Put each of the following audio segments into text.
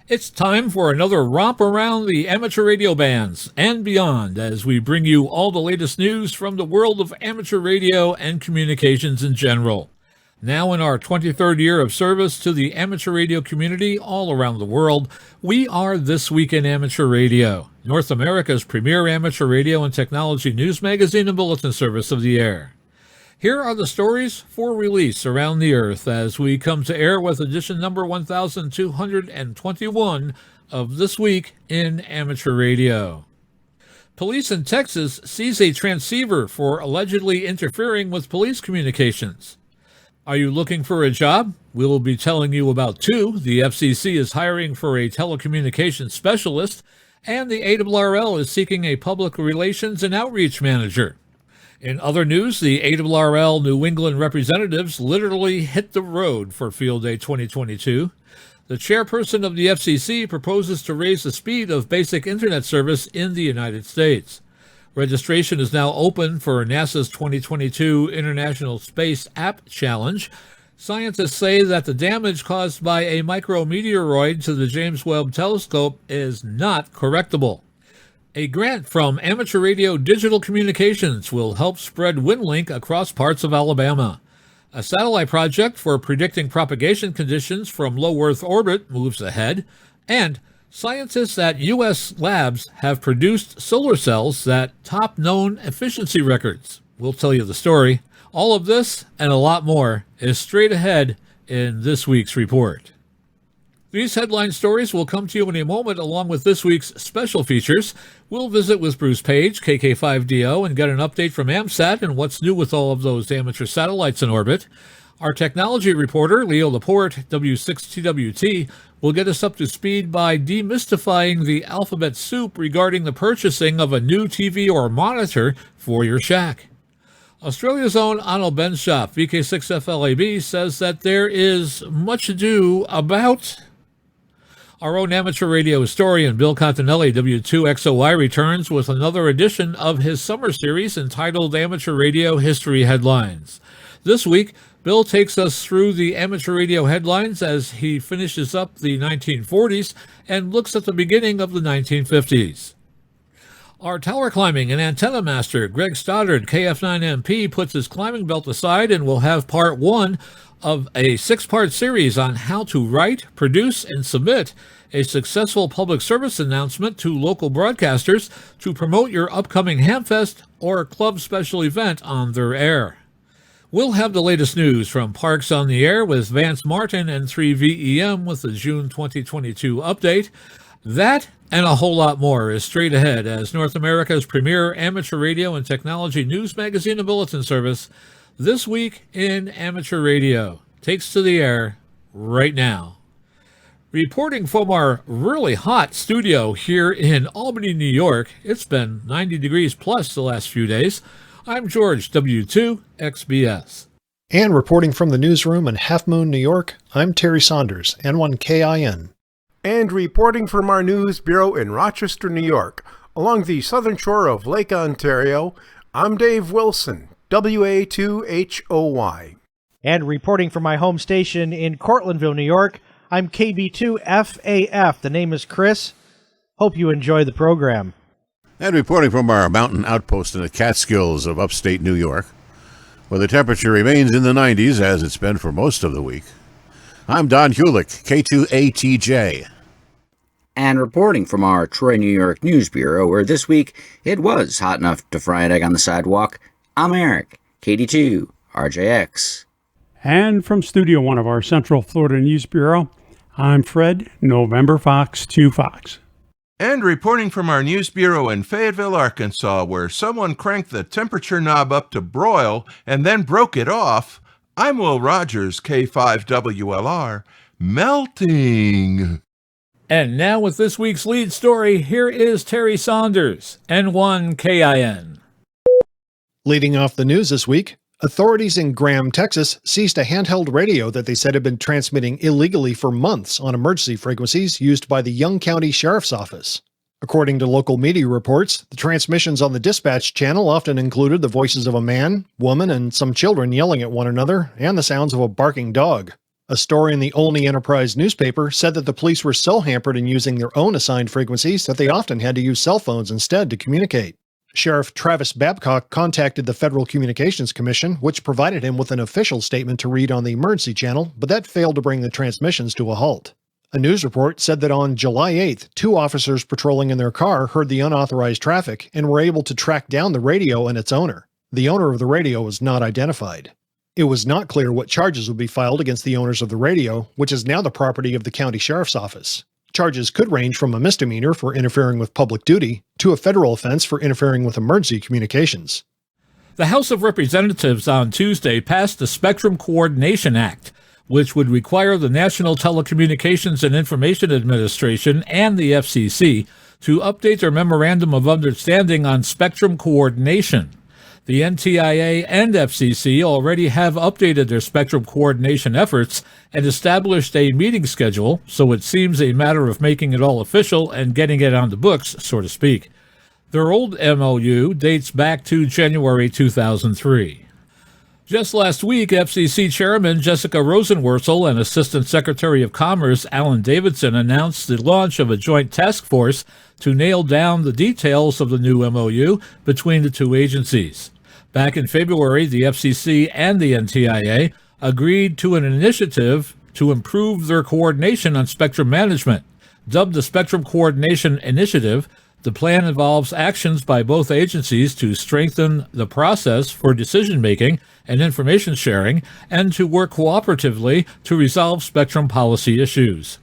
It's time for another romp around the amateur radio bands and beyond as we bring you all the latest news from the world of amateur radio and communications in general. Now in our 23rd year of service to the amateur radio community all around the world, we are This Week in Amateur Radio, North America's premier amateur radio and technology news magazine and bulletin service of the air. Here are the stories for release around the earth as we come to air with edition number 1221 of This Week in Amateur Radio. Police in Texas seize a transceiver for allegedly interfering with police communications. Are you looking for a job? We will be telling you about two. The FCC is hiring for a telecommunications specialist, and the ARRL is seeking a public relations and outreach manager. In other news, the ARRL New England representatives literally hit the road for Field Day 2022. The chairperson of the FCC proposes to raise the speed of basic internet service in the United States. Registration is now open for NASA's 2022 International Space App Challenge. Scientists say that the damage caused by a micrometeoroid to the James Webb Telescope is not correctable. A grant from Amateur Radio Digital Communications will help spread WinLink across parts of Alabama. A satellite project for predicting propagation conditions from low Earth orbit moves ahead, and scientists at U.S. labs have produced solar cells that top known efficiency records. We'll tell you the story. All of this and a lot more is straight ahead in this week's report. These headline stories will come to you in a moment along with this week's special features. We'll visit with Bruce Page, KK5DO, and get an update from AMSAT and what's new with all of those amateur satellites in orbit. Our technology reporter, Leo Laporte, W6TWT, will get us up to speed by demystifying the alphabet soup regarding the purchasing of a new TV or monitor for your shack. Australia's own Arnold Ben's shop, VK6FLAB, says that there is much ado about. Our own amateur radio historian, Bill Continelli, W2XOY, returns with another edition of his summer series entitled Amateur Radio History Headlines. This week, Bill takes us through the amateur radio headlines as he finishes up the 1940s and looks at the beginning of the 1950s. Our tower climbing and antenna master, Greg Stoddard, KF9MP, puts his climbing belt aside and will have part one of a 6-part series on how to write, produce, and submit a successful public service announcement to local broadcasters to promote your upcoming Hamfest or club special event on their air. We'll have the latest news from Parks on the Air with Vance Martin and 3VEM with the June 2022 update. That and a whole lot more is straight ahead as North America's premier amateur radio and technology news magazine and bulletin service, This Week in Amateur Radio, takes to the air right now. Reporting from our really hot studio here in Albany, New York, it's been 90 degrees plus the last few days. I'm George, W2XBS. And reporting from the newsroom in Half Moon, New York, I'm Terry Saunders, N1KIN. And reporting from our news bureau in Rochester, New York, along the southern shore of Lake Ontario, I'm Dave Wilson, WA2HOY. And reporting from my home station in Cortlandville, New York, I'm KB2FAF. The name is Chris. Hope you enjoy the program. And reporting from our mountain outpost in the Catskills of upstate New York, where the temperature remains in the 90s as it's been for most of the week, I'm Don Hulick, K2ATJ. And reporting from our Troy, New York News Bureau, where this week it was hot enough to fry an egg on the sidewalk, I'm Eric, KD2RJX. And from Studio 1 of our Central Florida News Bureau, I'm Fred, November Fox 2 Fox. And reporting from our news bureau in Fayetteville, Arkansas, where someone cranked the temperature knob up to broil and then broke it off, I'm Will Rogers, K5WLR, melting. And now with this week's lead story, here is Terry Saunders, N1KIN. Leading off the news this week, authorities in Graham, Texas seized a handheld radio that they said had been transmitting illegally for months on emergency frequencies used by the Young County Sheriff's Office. According to local media reports, the transmissions on the dispatch channel often included the voices of a man, woman, and some children yelling at one another, and the sounds of a barking dog. A story in the Olney Enterprise newspaper said that the police were so hampered in using their own assigned frequencies that they often had to use cell phones instead to communicate. Sheriff Travis Babcock contacted the Federal Communications Commission, which provided him with an official statement to read on the emergency channel, but that failed to bring the transmissions to a halt. A news report said that on July 8th, 2 officers patrolling in their car heard the unauthorized traffic and were able to track down the radio and its owner. The owner of the radio was not identified. It was not clear what charges would be filed against the owners of the radio, which is now the property of the county sheriff's office. Charges could range from a misdemeanor for interfering with public duty to a federal offense for interfering with emergency communications. The House of Representatives on Tuesday passed the Spectrum Coordination Act, which would require the National Telecommunications and Information Administration and the FCC to update their Memorandum of Understanding on spectrum coordination. The NTIA and FCC already have updated their spectrum coordination efforts and established a meeting schedule, so it seems a matter of making it all official and getting it on the books, so to speak. Their old MOU dates back to January 2003. Just last week, FCC Chairman Jessica Rosenworcel and Assistant Secretary of Commerce Alan Davidson announced the launch of a joint task force to nail down the details of the new MOU between the two agencies. Back in February, the FCC and the NTIA agreed to an initiative to improve their coordination on spectrum management. Dubbed the Spectrum Coordination Initiative, the plan involves actions by both agencies to strengthen the process for decision-making and information sharing and to work cooperatively to resolve spectrum policy issues.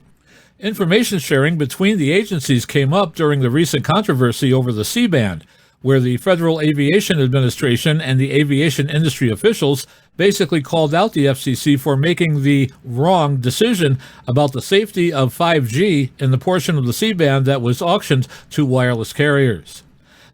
Information sharing between the agencies came up during the recent controversy over the C-band, where the Federal Aviation Administration and the aviation industry officials basically called out the FCC for making the wrong decision about the safety of 5G in the portion of the C-band that was auctioned to wireless carriers.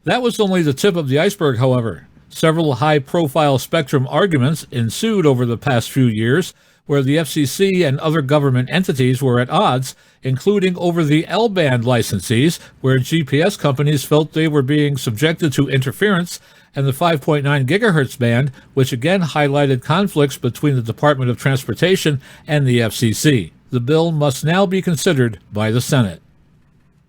That was only the tip of the iceberg, however. Several high-profile spectrum arguments ensued over the past few years, where the FCC and other government entities were at odds, including over the L-band licensees, where GPS companies felt they were being subjected to interference, and the 5.9 gigahertz band, which again highlighted conflicts between the Department of Transportation and the FCC. The bill must now be considered by the Senate.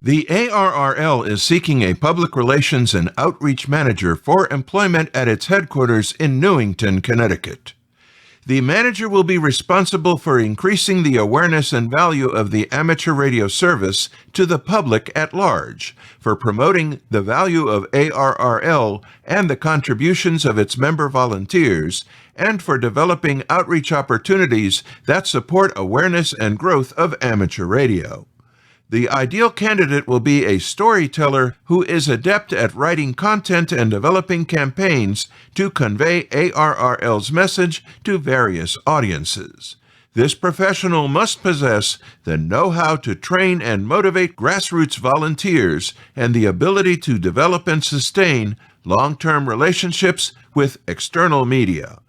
The ARRL is seeking a public relations and outreach manager for employment at its headquarters in Newington, Connecticut. The manager will be responsible for increasing the awareness and value of the amateur radio service to the public at large, for promoting the value of ARRL and the contributions of its member volunteers, and for developing outreach opportunities that support awareness and growth of amateur radio. The ideal candidate will be a storyteller who is adept at writing content and developing campaigns to convey ARRL's message to various audiences. This professional must possess the know-how to train and motivate grassroots volunteers and the ability to develop and sustain long-term relationships with external media.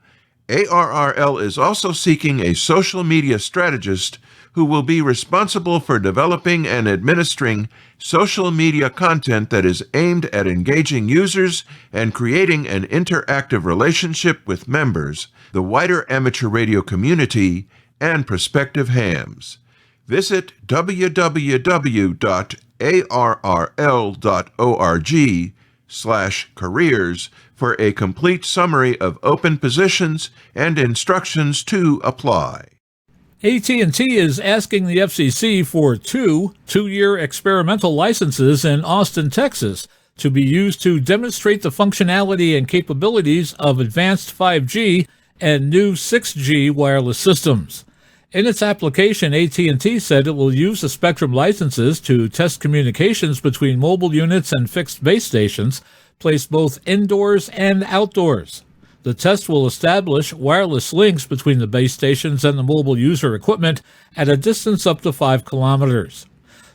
ARRL is also seeking a social media strategist who will be responsible for developing and administering social media content that is aimed at engaging users and creating an interactive relationship with members, the wider amateur radio community, and prospective hams. Visit www.arrl.org/careers for a complete summary of open positions and instructions to apply. AT&T is asking the FCC for two-year experimental licenses in Austin, Texas, to be used to demonstrate the functionality and capabilities of advanced 5G and new 6G wireless systems. In its application, AT&T said it will use the spectrum licenses to test communications between mobile units and fixed base stations, placed both indoors and outdoors. The test will establish wireless links between the base stations and the mobile user equipment at a distance up to 5 kilometers.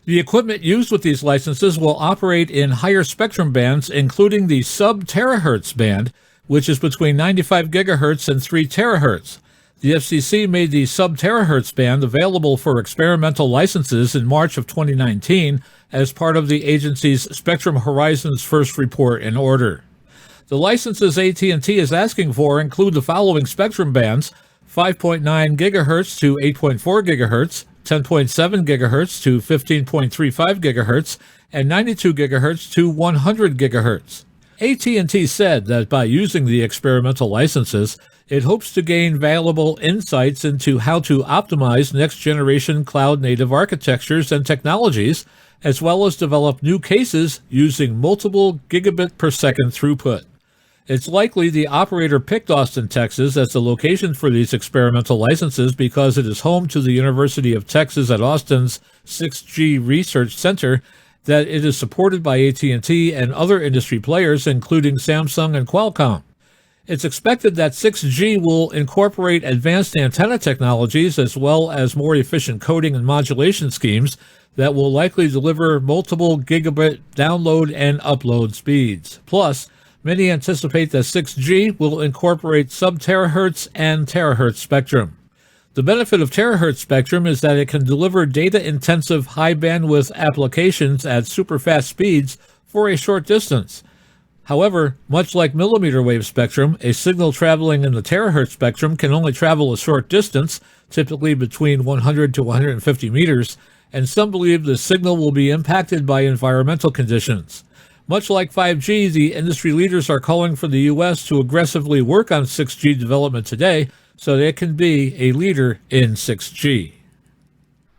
The equipment used with these licenses will operate in higher spectrum bands, including the sub-terahertz band, which is between 95 gigahertz and 3 terahertz. The FCC made the sub-terahertz band available for experimental licenses in March of 2019 as part of the agency's Spectrum Horizons first report and order. The licenses AT&T is asking for include the following spectrum bands: 5.9 gigahertz to 8.4 gigahertz, 10.7 gigahertz to 15.35 gigahertz, and 92 gigahertz to 100 gigahertz. AT&T said that by using the experimental licenses, it hopes to gain valuable insights into how to optimize next-generation cloud-native architectures and technologies, as well as develop new cases using multiple gigabit per second throughput. It's likely the operator picked Austin, Texas as the location for these experimental licenses because it is home to the University of Texas at Austin's 6G Research Center, that it is supported by AT&T and other industry players, including Samsung and Qualcomm. It's expected that 6G will incorporate advanced antenna technologies as well as more efficient coding and modulation schemes that will likely deliver multiple gigabit download and upload speeds. Plus, many anticipate that 6G will incorporate sub-terahertz and terahertz spectrum. The benefit of terahertz spectrum is that it can deliver data-intensive high-bandwidth applications at super-fast speeds for a short distance. However, much like millimeter wave spectrum, a signal traveling in the terahertz spectrum can only travel a short distance, typically between 100 to 150 meters, and some believe the signal will be impacted by environmental conditions. Much like 5G, the industry leaders are calling for the U.S. to aggressively work on 6G development today so that it can be a leader in 6G.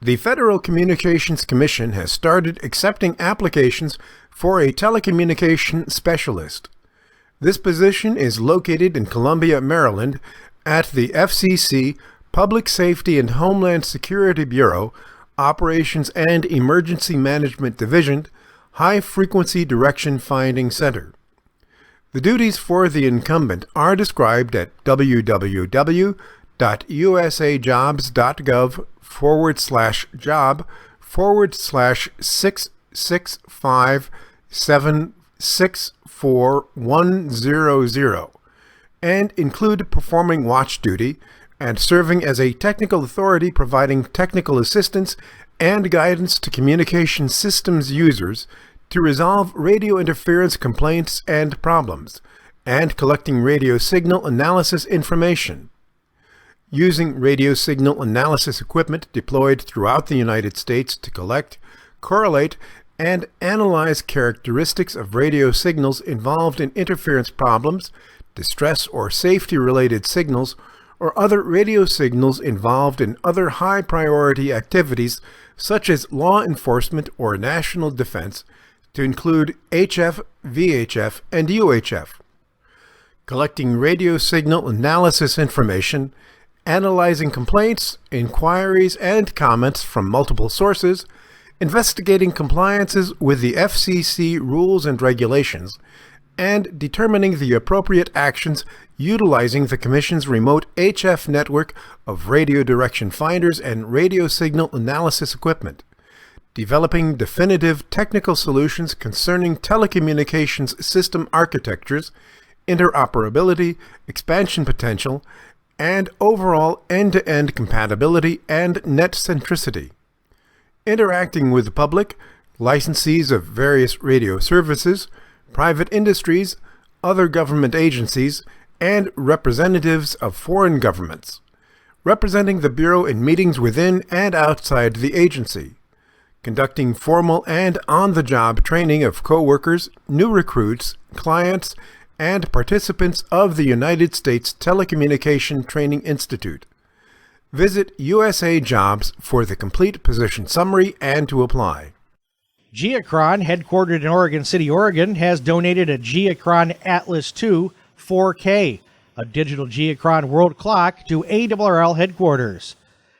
The Federal Communications Commission has started accepting applications for a telecommunication specialist. This position is located in Columbia, Maryland, at the FCC Public Safety and Homeland Security Bureau, Operations and Emergency Management Division, High Frequency Direction Finding Center. The duties for the incumbent are described at www.usajobs.gov/job/665764100 and include performing watch duty and serving as a technical authority providing technical assistance and guidance to communication systems users to resolve radio interference complaints and problems, and collecting radio signal analysis information. Using radio signal analysis equipment deployed throughout the United States to collect, correlate, and analyze characteristics of radio signals involved in interference problems, distress or safety-related signals, or other radio signals involved in other high-priority activities such as law enforcement or national defense, to include HF, VHF, and UHF. Collecting radio signal analysis information, analyzing complaints, inquiries, and comments from multiple sources, investigating compliances with the FCC rules and regulations, and determining the appropriate actions utilizing the Commission's remote HF network of radio direction finders and radio signal analysis equipment. Developing definitive technical solutions concerning telecommunications system architectures, interoperability, expansion potential, and overall end-to-end compatibility and net centricity. Interacting with the public, licensees of various radio services, private industries, other government agencies, and representatives of foreign governments. Representing the Bureau in meetings within and outside the agency. Conducting formal and on-the-job training of co-workers, new recruits, clients, and participants of the United States Telecommunication Training Institute. Visit USA Jobs for the complete position summary and to apply. Geocron, headquartered in Oregon City, Oregon, has donated a Geocron Atlas II 4K, a digital Geocron world clock, to ARRL headquarters.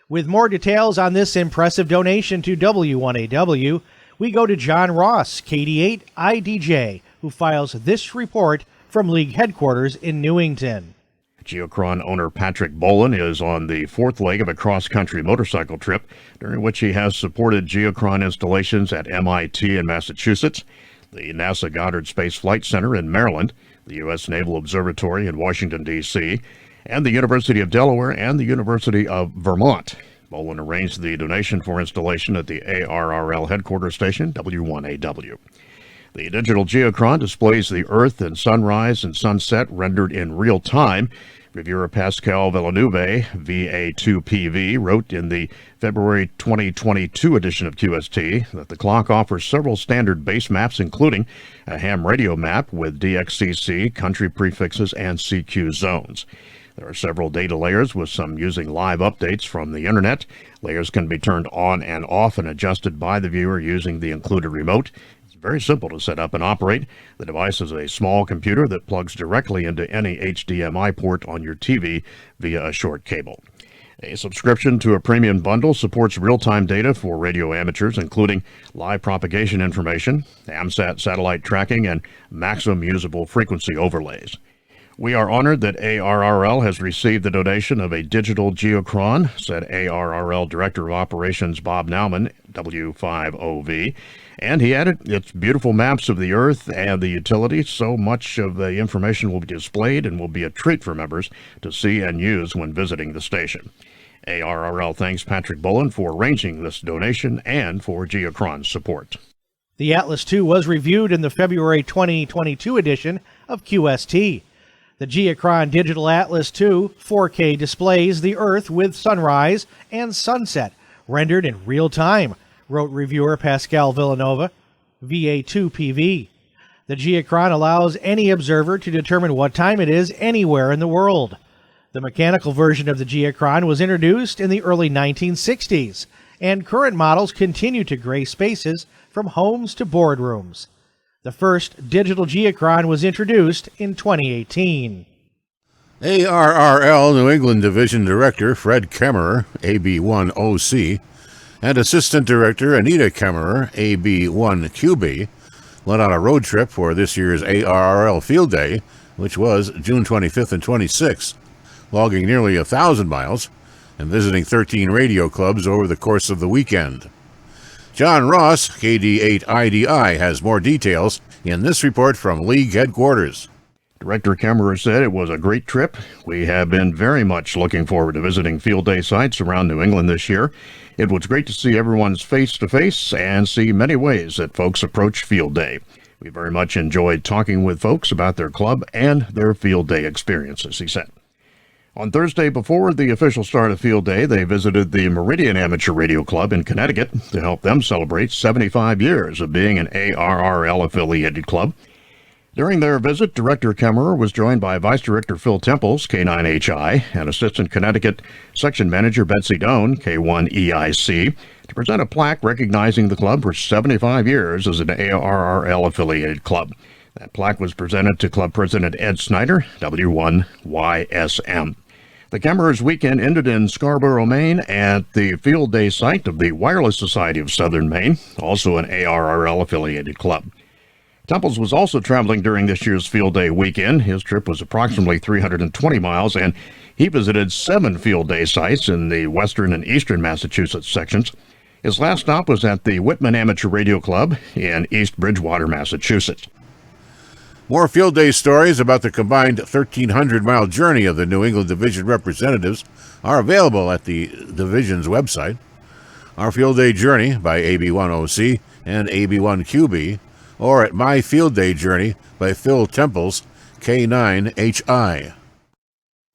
With more details on this impressive donation to W1AW, we go to John Ross, KD8IDJ, who files this report from League headquarters in Newington. Geocron owner Patrick Bowen is on the fourth leg of a cross-country motorcycle trip, during which he has supported Geocron installations at MIT in Massachusetts, the NASA Goddard Space Flight Center in Maryland, the U.S. Naval Observatory in Washington, D.C., and the University of Delaware and the University of Vermont. Bowen arranged the donation for installation at the ARRL headquarters station, W1AW. The digital Geocron displays the Earth and sunrise and sunset rendered in real time, Reviewer Pascal Villeneuve, VA2PV, wrote in the February 2022 edition of QST that the clock offers several standard base maps, including a ham radio map with DXCC, country prefixes, and CQ zones. There are several data layers, with some using live updates from the internet. Layers can be turned on and off and adjusted by the viewer using the included remote. It's very simple to set up and operate. The device is a small computer that plugs directly into any HDMI port on your TV via a short cable. A subscription to a premium bundle supports real-time data for radio amateurs, including live propagation information, AMSAT satellite tracking, and maximum usable frequency overlays. We are honored that ARRL has received the donation of a digital geochron, said ARRL Director of Operations Bob Nauman, W5OV. And he added, it's beautiful maps of the Earth and the utility. So much of the information will be displayed and will be a treat for members to see and use when visiting the station. ARRL thanks Patrick Bowen for arranging this donation and for geochron support. The Atlas II was reviewed in the February 2022 edition of QST. The Geochron Digital Atlas II 4K displays the Earth with sunrise and sunset, rendered in real time, wrote reviewer Pascal Villanova, VA2PV. The Geochron allows any observer to determine what time it is anywhere in the world. The mechanical version of the Geochron was introduced in the early 1960s, and current models continue to grace spaces from homes to boardrooms. The first digital Geochron was introduced in 2018. ARRL New England Division Director Fred Kemmerer, AB1OC, and Assistant Director Anita Kemmerer, AB1QB, went on a road trip for this year's ARRL Field Day, which was June 25th and 26th, logging nearly 1,000 miles and visiting 13 radio clubs over the course of the weekend. John Ross, KD8IDI, has more details in this report from League headquarters. Director Kemmerer said it was a great trip. We have been very much looking forward to visiting field day sites around New England this year. It was great to see everyone's face-to-face and see many ways that folks approach field day. We very much enjoyed talking with folks about their club and their field day experiences, he said. On Thursday, before the official start of Field Day, they visited the Meridian Amateur Radio Club in Connecticut to help them celebrate 75 years of being an ARRL-affiliated club. During their visit, Director Kemmerer was joined by Vice Director Phil Temples, K9HI, and Assistant Connecticut Section Manager Betsy Doan, K1EIC, to present a plaque recognizing the club for 75 years as an ARRL-affiliated club. That plaque was presented to Club President Ed Snyder, W1YSM. The Kemmerer's weekend ended in Scarborough, Maine, at the Field Day site of the Wireless Society of Southern Maine, also an ARRL-affiliated club. Temples was also traveling during this year's Field Day weekend. His trip was approximately 320 miles, and he visited 7 Field Day sites in the western and eastern Massachusetts sections. His last stop was at the Whitman Amateur Radio Club in East Bridgewater, Massachusetts. More Field Day stories about the combined 1,300-mile journey of the New England Division representatives are available at the Division's website. Our Field Day Journey by AB1OC and AB1QB, or at My Field Day Journey by Phil Temples, K9HI.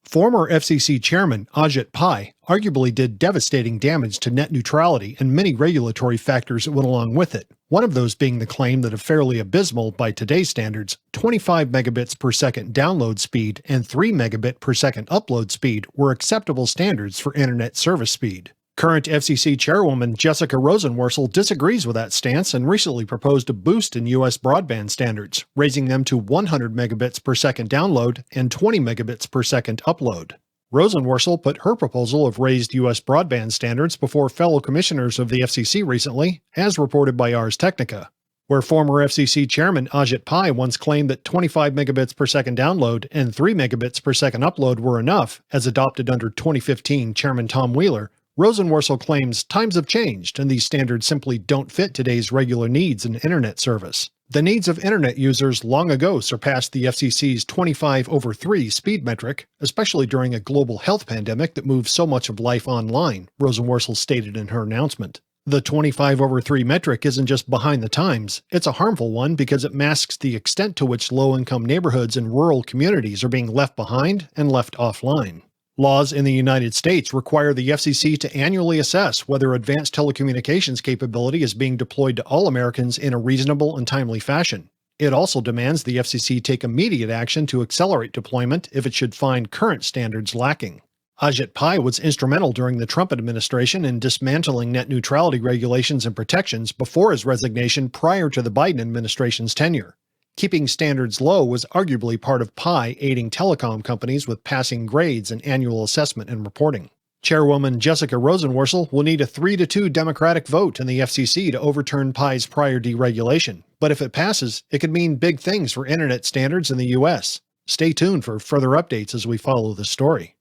Former FCC Chairman Ajit Pai arguably did devastating damage to net neutrality and many regulatory factors that went along with it. One of those being the claim that a fairly abysmal, by today's standards, 25 megabits per second download speed and 3 megabit per second upload speed were acceptable standards for internet service speed. Current FCC Chairwoman Jessica Rosenworcel disagrees with that stance and recently proposed a boost in U.S. broadband standards, raising them to 100 megabits per second download and 20 megabits per second upload. Rosenworcel put her proposal of raised U.S. broadband standards before fellow commissioners of the FCC recently, as reported by Ars Technica, where former FCC Chairman Ajit Pai once claimed that 25 megabits per second download and 3 megabits per second upload were enough, as adopted under 2015 Chairman Tom Wheeler. Rosenworcel claims times have changed and these standards simply don't fit today's regular needs in internet service. The needs of internet users long ago surpassed the FCC's 25/3 speed metric, especially during a global health pandemic that moved so much of life online, Rosenworcel stated in her announcement. The 25/3 metric isn't just behind the times, it's a harmful one because it masks the extent to which low-income neighborhoods and rural communities are being left behind and left offline. Laws in the United States require the FCC to annually assess whether advanced telecommunications capability is being deployed to all Americans in a reasonable and timely fashion. It also demands the FCC take immediate action to accelerate deployment if it should find current standards lacking. Ajit Pai was instrumental during the Trump administration in dismantling net neutrality regulations and protections before his resignation prior to the Biden administration's tenure. Keeping standards low was arguably part of Pai aiding telecom companies with passing grades in annual assessment and reporting. Chairwoman Jessica Rosenworcel will need a 3-2 Democratic vote in the FCC to overturn Pai's prior deregulation, but if it passes, it could mean big things for internet standards in the U.S. Stay tuned for further updates as we follow this story.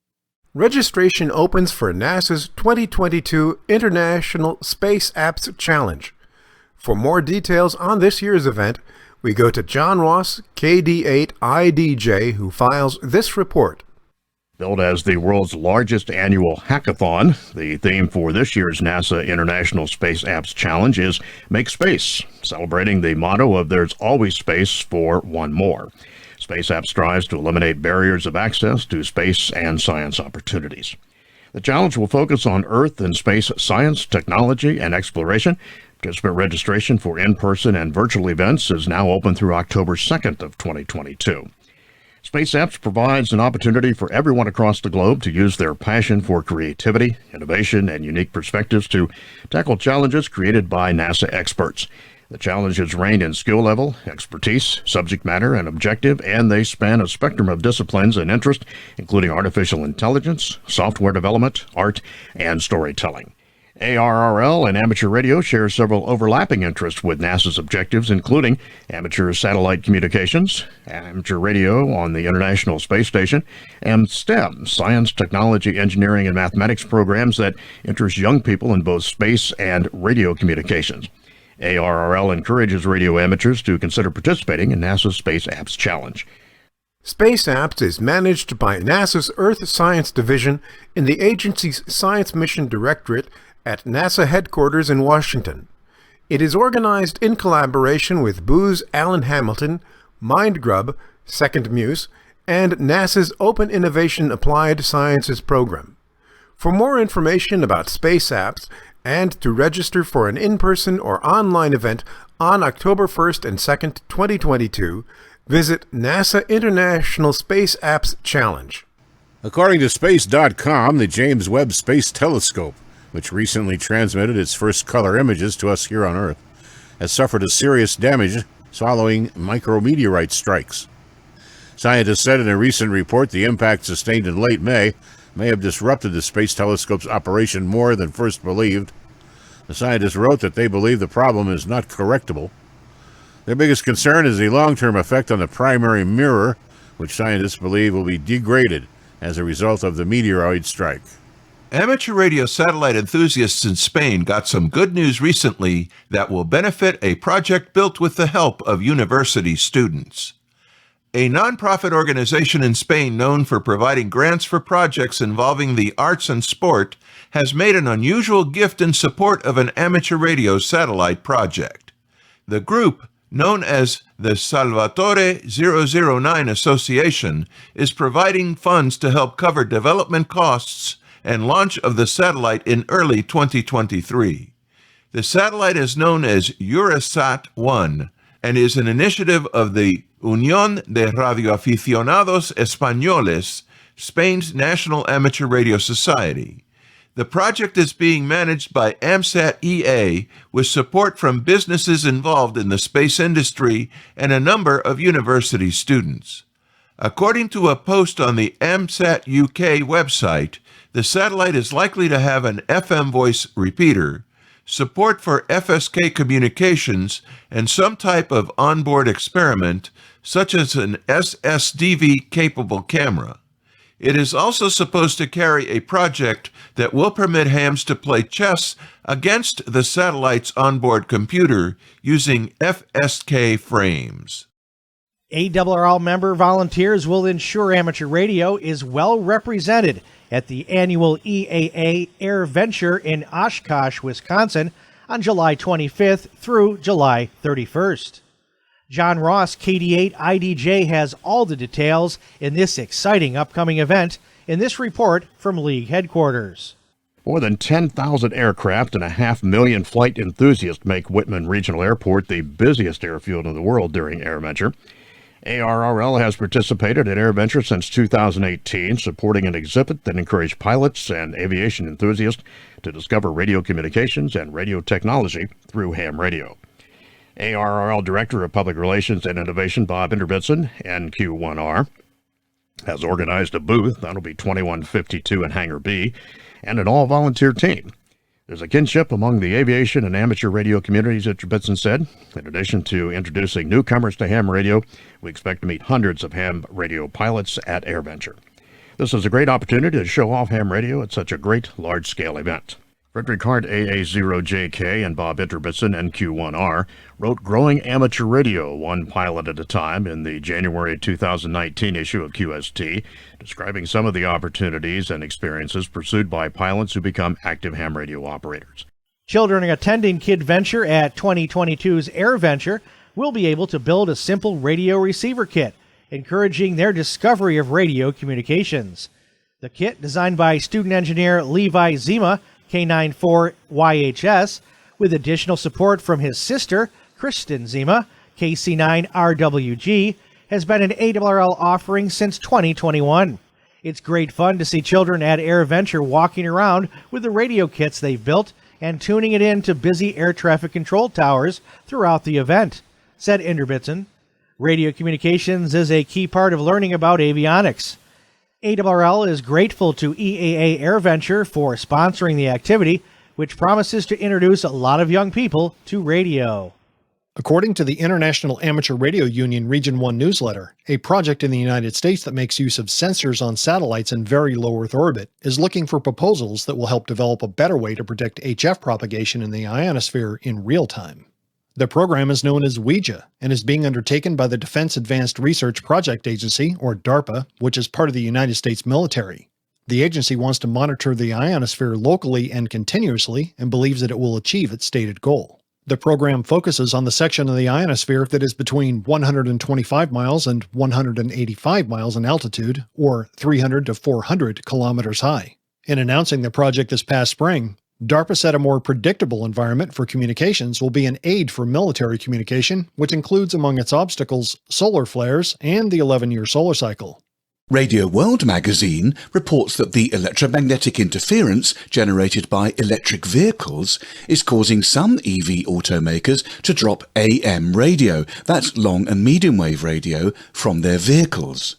Registration opens for NASA's 2022 International Space Apps Challenge. For more details on this year's event, we go to John Ross, KD8IDJ, who files this report. Billed as the world's largest annual hackathon, the theme for this year's NASA International Space Apps Challenge is Make Space, celebrating the motto of There's Always Space for One More. Space Apps strives to eliminate barriers of access to space and science opportunities. The challenge will focus on Earth and space science, technology, and exploration. Participant registration for in-person and virtual events is now open through October 2nd of 2022. Space Apps provides an opportunity for everyone across the globe to use their passion for creativity, innovation, and unique perspectives to tackle challenges created by NASA experts. The challenges range in skill level, expertise, subject matter, and objective, and they span a spectrum of disciplines and interest, including artificial intelligence, software development, art, and storytelling. ARRL and amateur radio share several overlapping interests with NASA's objectives, including amateur satellite communications, amateur radio on the International Space Station, and STEM, science, technology, engineering, and mathematics programs that interest young people in both space and radio communications. ARRL encourages radio amateurs to consider participating in NASA's Space Apps Challenge. Space Apps is managed by NASA's Earth Science Division in the agency's Science Mission Directorate at NASA headquarters in Washington. It is organized in collaboration with Booz Allen Hamilton, MindGrub, Second Muse, and NASA's Open Innovation Applied Sciences program. For more information about Space Apps and to register for an in-person or online event on October 1st and 2nd, 2022, visit NASA International Space Apps Challenge. According to Space.com, the James Webb Space Telescope, which recently transmitted its first color images to us here on Earth, has suffered a serious damage following micrometeorite strikes. Scientists said in a recent report the impact sustained in late May have disrupted the Space Telescope's operation more than first believed. The scientists wrote that they believe the problem is not correctable. Their biggest concern is the long-term effect on the primary mirror, which scientists believe will be degraded as a result of the meteoroid strike. Amateur radio satellite enthusiasts in Spain got some good news recently that will benefit a project built with the help of university students. A nonprofit organization in Spain known for providing grants for projects involving the arts and sport has made an unusual gift in support of an amateur radio satellite project. The group, known as the Salvatore 009 Association, is providing funds to help cover development costs and launch of the satellite in early 2023. The satellite is known as Eurosat-1 and is an initiative of the Unión de Radioaficionados Españoles, Spain's national amateur radio society. The project is being managed by AMSAT EA with support from businesses involved in the space industry and a number of university students. According to a post on the AMSAT UK website, the satellite is likely to have an FM voice repeater, support for FSK communications, and some type of onboard experiment, such as an SSDV-capable camera. It is also supposed to carry a project that will permit hams to play chess against the satellite's onboard computer using FSK frames. ARRL member volunteers will ensure amateur radio is well represented at the annual EAA Air Venture in Oshkosh, Wisconsin on July 25th through July 31st. John Ross, KD8 IDJ, has all the details in this exciting upcoming event in this report from League headquarters. More than 10,000 aircraft and 500,000 flight enthusiasts make Whitman Regional Airport the busiest airfield in the world during AirVenture. ARRL has participated in AirVenture since 2018, supporting an exhibit that encouraged pilots and aviation enthusiasts to discover radio communications and radio technology through ham radio. ARRL Director of Public Relations and Innovation Bob Inderbitson, NQ1R, has organized a booth, that'll be 2152 in Hangar B, and an all-volunteer team. There's a kinship among the aviation and amateur radio communities, Inderbitson said. In addition to introducing newcomers to ham radio, we expect to meet hundreds of ham radio pilots at AirVenture. This is a great opportunity to show off ham radio at such a great large-scale event. Frederick Hart, AA0JK, and Bob Inderbitson, NQ1R, wrote Growing Amateur Radio, one pilot at a time, in the January 2019 issue of QST, describing some of the opportunities and experiences pursued by pilots who become active ham radio operators. Children attending KidVenture at 2022's AirVenture will be able to build a simple radio receiver kit, encouraging their discovery of radio communications. The kit, designed by student engineer Levi Zima, K94YHS, with additional support from his sister, Kristen Zima, KC9RWG, has been an ARRL offering since 2021. It's great fun to see children at AirVenture walking around with the radio kits they've built and tuning it in to busy air traffic control towers throughout the event, said Inderbitson. Radio communications is a key part of learning about avionics. ARRL is grateful to EAA AirVenture for sponsoring the activity, which promises to introduce a lot of young people to radio. According to the International Amateur Radio Union Region 1 newsletter, a project in the United States that makes use of sensors on satellites in very low Earth orbit is looking for proposals that will help develop a better way to predict HF propagation in the ionosphere in real time. The program is known as Ouija and is being undertaken by the Defense Advanced Research Project Agency, or DARPA, which is part of the United States military. The agency wants to monitor the ionosphere locally and continuously and believes that it will achieve its stated goal. The program focuses on the section of the ionosphere that is between 125 miles and 185 miles in altitude, or 300 to 400 kilometers high. In announcing the project this past spring, DARPA said a more predictable environment for communications will be an aid for military communication, which includes among its obstacles solar flares and the 11-year solar cycle. Radio World magazine reports that the electromagnetic interference generated by electric vehicles is causing some EV automakers to drop AM radio, that's long and medium wave radio, from their vehicles.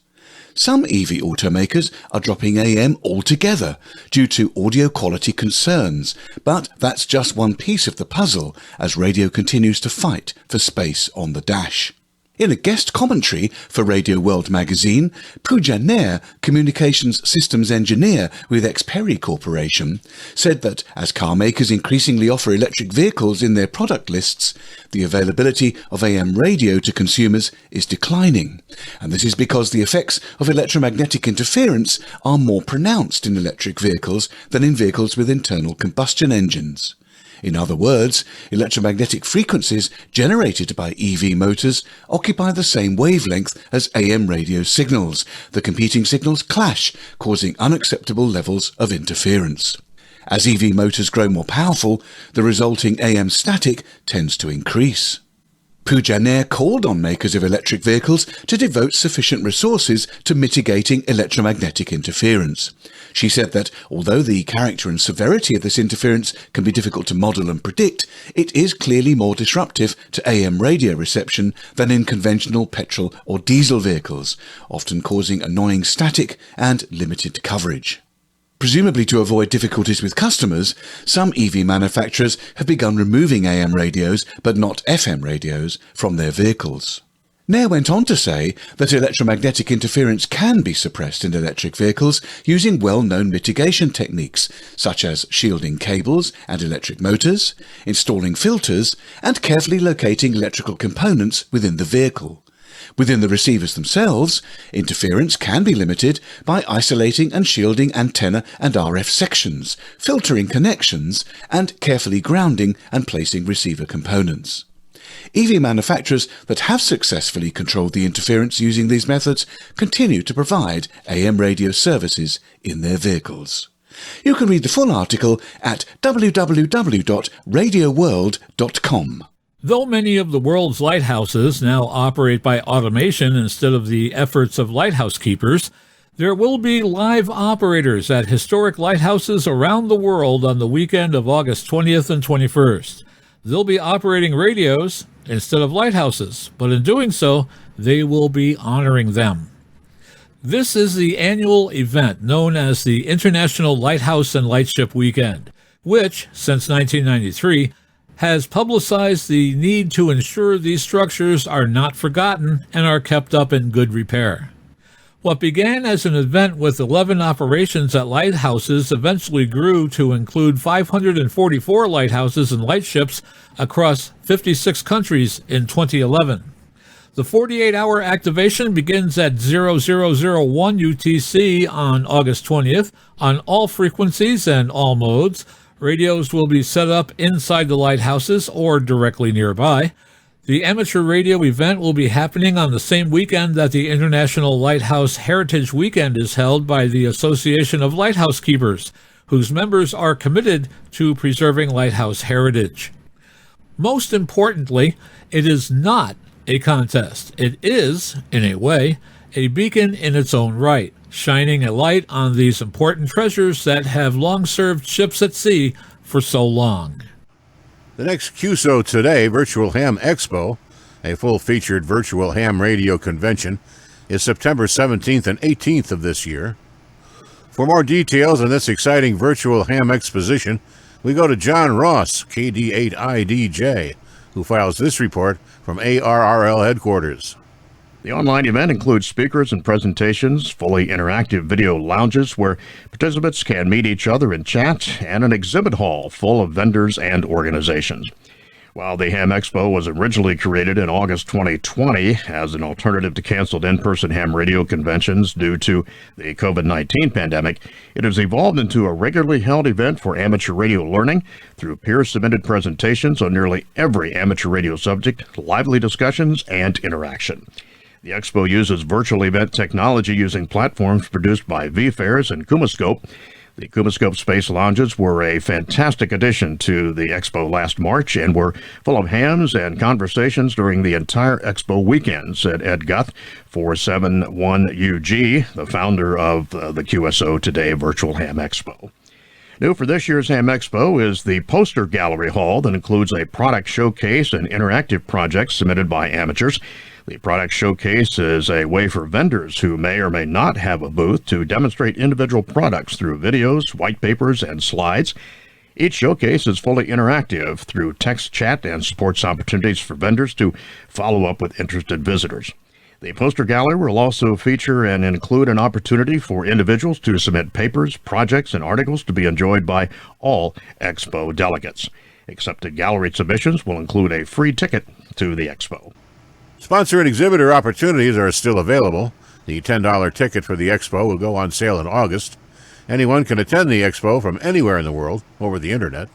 Some EV automakers are dropping AM altogether due to audio quality concerns, but that's just one piece of the puzzle as radio continues to fight for space on the dash. In a guest commentary for Radio World magazine, Pooja Nair, communications systems engineer with Xperi Corporation, said that as car makers increasingly offer electric vehicles in their product lists, the availability of AM radio to consumers is declining. And this is because the effects of electromagnetic interference are more pronounced in electric vehicles than in vehicles with internal combustion engines. In other words, electromagnetic frequencies generated by EV motors occupy the same wavelength as AM radio signals. The competing signals clash, causing unacceptable levels of interference. As EV motors grow more powerful, the resulting AM static tends to increase. Pooja Nair called on makers of electric vehicles to devote sufficient resources to mitigating electromagnetic interference. She said that although the character and severity of this interference can be difficult to model and predict, it is clearly more disruptive to AM radio reception than in conventional petrol or diesel vehicles, often causing annoying static and limited coverage. Presumably to avoid difficulties with customers, some EV manufacturers have begun removing AM radios, but not FM radios, from their vehicles. Nair went on to say that electromagnetic interference can be suppressed in electric vehicles using well-known mitigation techniques, such as shielding cables and electric motors, installing filters, and carefully locating electrical components within the vehicle. Within the receivers themselves, interference can be limited by isolating and shielding antenna and RF sections, filtering connections, and carefully grounding and placing receiver components. EV manufacturers that have successfully controlled the interference using these methods continue to provide AM radio services in their vehicles. You can read the full article at www.radioworld.com. Though many of the world's lighthouses now operate by automation instead of the efforts of lighthouse keepers, there will be live operators at historic lighthouses around the world on the weekend of August 20th and 21st. They'll be operating radios instead of lighthouses, but in doing so, they will be honoring them. This is the annual event known as the International Lighthouse and Lightship Weekend, which, since 1993, has publicized the need to ensure these structures are not forgotten and are kept up in good repair. What began as an event with 11 operations at lighthouses eventually grew to include 544 lighthouses and lightships across 56 countries in 2011. The 48-hour activation begins at 0001 UTC on August 20th on all frequencies and all modes. Radios will be set up inside the lighthouses or directly nearby. The amateur radio event will be happening on the same weekend that the International Lighthouse Heritage Weekend is held by the Association of Lighthouse Keepers, whose members are committed to preserving lighthouse heritage. Most importantly, it is not a contest. It is, in a way, a beacon in its own right, shining a light on these important treasures that have long served ships at sea for so long. The next QSO Today Virtual Ham Expo, a full-featured virtual ham radio convention, is September 17th and 18th of this year. For more details on this exciting virtual ham exposition, we go to John Ross, KD8IDJ, who files this report from ARRL headquarters. The online event includes speakers and presentations, fully interactive video lounges where participants can meet each other and chat, and an exhibit hall full of vendors and organizations. While the Ham Expo was originally created in August 2020 as an alternative to canceled in-person ham radio conventions due to the COVID-19 pandemic, it has evolved into a regularly held event for amateur radio learning through peer-submitted presentations on nearly every amateur radio subject, lively discussions, and interaction. The Expo uses virtual event technology using platforms produced by VFairs and Kumascope. The Kumascope Space Lounges were a fantastic addition to the Expo last March and were full of hams and conversations during the entire Expo weekend, said Ed Guth, 471UG, the founder of the QSO Today Virtual Ham Expo. New for this year's Ham Expo is the poster gallery hall that includes a product showcase and interactive projects submitted by amateurs. The product showcase is a way for vendors who may or may not have a booth to demonstrate individual products through videos, white papers, and slides. Each showcase is fully interactive through text chat and supports opportunities for vendors to follow up with interested visitors. The poster gallery will also feature and include an opportunity for individuals to submit papers, projects, and articles to be enjoyed by all Expo delegates. Accepted gallery submissions will include a free ticket to the Expo. Sponsor and exhibitor opportunities are still available. The $10 ticket for the Expo will go on sale in August. Anyone can attend the Expo from anywhere in the world over the Internet.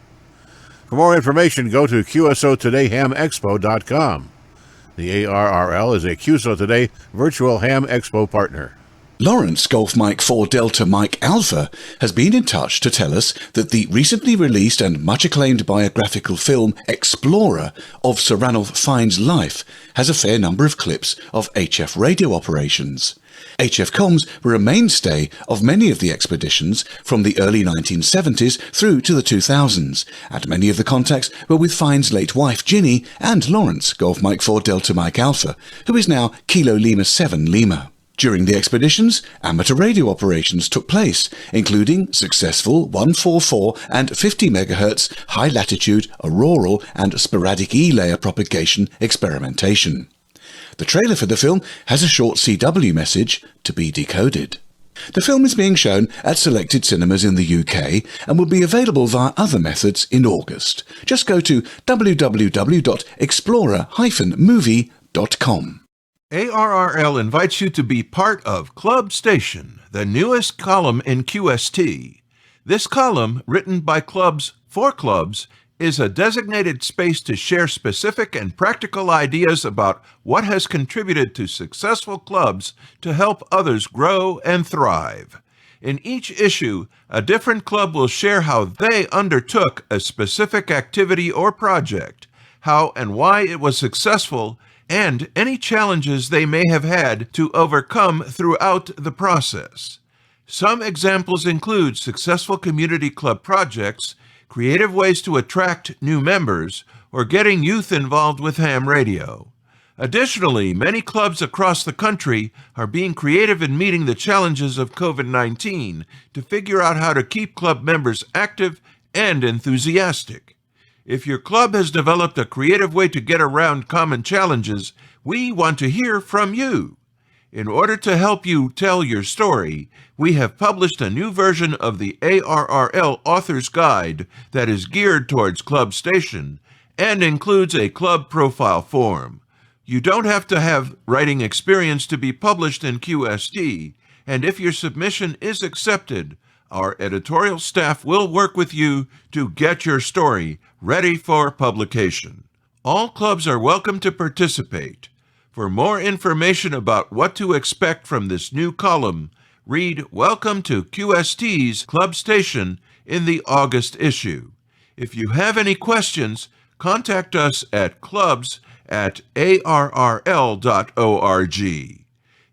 For more information, go to QSOTodayHamExpo.com. The ARRL is a QSO Today Virtual Ham Expo partner. Lawrence Golf Mike 4 Delta Mike Alpha has been in touch to tell us that the recently released and much acclaimed biographical film Explorer of Sir Ranulph Fiennes' life has a fair number of clips of HF radio operations. HF comms were a mainstay of many of the expeditions from the early 1970s through to the 2000s, and many of the contacts were with Fiennes' late wife Ginny and Lawrence Golf Mike 4 Delta Mike Alpha, who is now Kilo Lima 7 Lima. During the expeditions, amateur radio operations took place, including successful 144 and 50 MHz high-latitude auroral and sporadic E-layer propagation experimentation. The trailer for the film has a short CW message to be decoded. The film is being shown at selected cinemas in the UK and will be available via other methods in August. Just go to www.explorer-movie.com. ARRL invites you to be part of Club Station, the newest column in QST. This column, written by clubs for clubs, is a designated space to share specific and practical ideas about what has contributed to successful clubs to help others grow and thrive. In each issue, a different club will share how they undertook a specific activity or project, how and why it was successful, and any challenges they may have had to overcome throughout the process. Some examples include successful community club projects, creative ways to attract new members, or getting youth involved with ham radio. Additionally, many clubs across the country are being creative in meeting the challenges of COVID-19 to figure out how to keep club members active and enthusiastic. If your club has developed a creative way to get around common challenges, we want to hear from you. In order to help you tell your story, we have published a new version of the ARRL Author's Guide that is geared towards Club Station and includes a club profile form. You don't have to have writing experience to be published in QST, and if your submission is accepted, our editorial staff will work with you to get your story ready for publication. All clubs are welcome to participate. For more information about what to expect from this new column, read Welcome to QST's Club Station in the August issue. If you have any questions, contact us at clubs@arrl.org.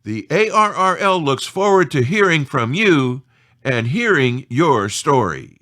The ARRL looks forward to hearing from you and hearing your story.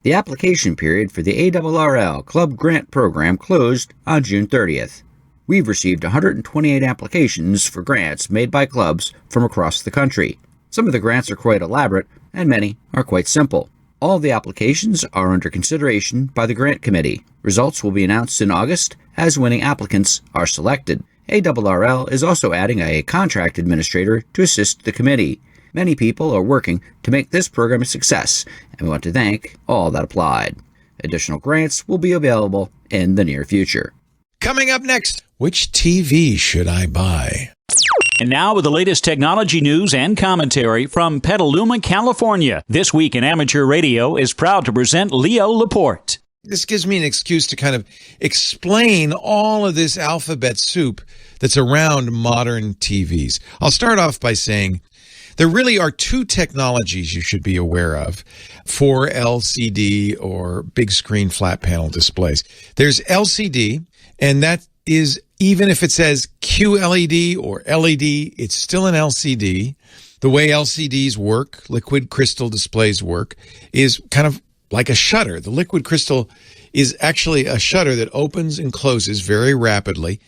The application period for the ARRL Club Grant Program closed on June 30th. We've received 128 applications for grants made by clubs from across the country. Some of the grants are quite elaborate, and many are quite simple. All the applications are under consideration by the Grant Committee. Results will be announced in August as winning applicants are selected. ARRL is also adding a contract administrator to assist the committee. Many people are working to make this program a success, and we want to thank all that applied. Additional grants will be available in the near future. Coming up next, which TV should I buy? And now with the latest technology news and commentary from Petaluma, California. This Week in Amateur Radio is proud to present Leo Laporte. This gives me an excuse to kind of explain all of this alphabet soup that's around modern TVs. I'll start off by saying there really are two technologies you should be aware of for LCD or big screen flat panel displays. There's LCD, and that is, even if it says QLED or LED, it's still an LCD. The way LCDs work, liquid crystal displays work, is kind of like a shutter. The liquid crystal is actually a shutter that opens and closes very rapidly.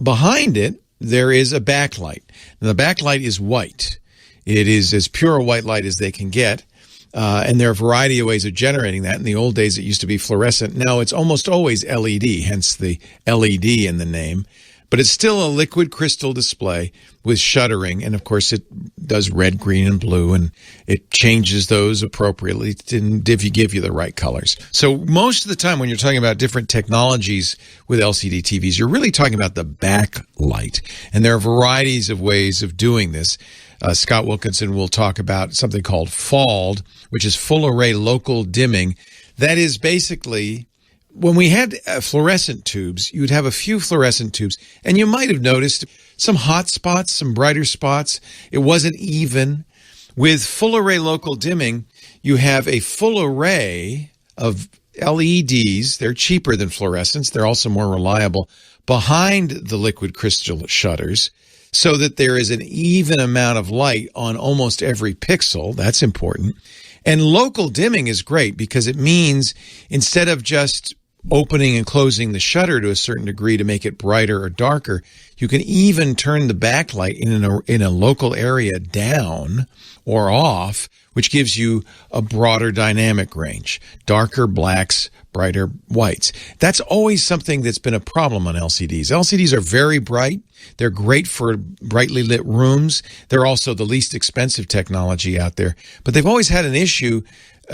Behind it, there is a backlight. And the backlight is white. It is as pure a white light as they can get. And there are a variety of ways of generating that. In the old days, it used to be fluorescent. Now it's almost always LED, hence the LED in the name. But it's still a liquid crystal display with shuttering. And, of course, it does red, green, and blue, and it changes those appropriately to give you the right colors. So most of the time when you're talking about different technologies with LCD TVs, you're really talking about the backlight. And there are varieties of ways of doing this. Scott Wilkinson will talk about something called FALD, which is full array local dimming. That is basically, when we had fluorescent tubes, you'd have a few fluorescent tubes, and you might have noticed some hot spots, some brighter spots. It wasn't even. With full array local dimming, you have a full array of LEDs. They're cheaper than fluorescents. They're also more reliable behind the liquid crystal shutters, so that there is an even amount of light on almost every pixel. That's important. And local dimming is great because it means instead of just opening and closing the shutter to a certain degree to make it brighter or darker, you can even turn the backlight in a local area down or off, which gives you a broader dynamic range, darker blacks, brighter whites. That's always something that's been a problem on LCDs. LCDs are very bright. They're great for brightly lit rooms. They're also the least expensive technology out there. But they've always had an issue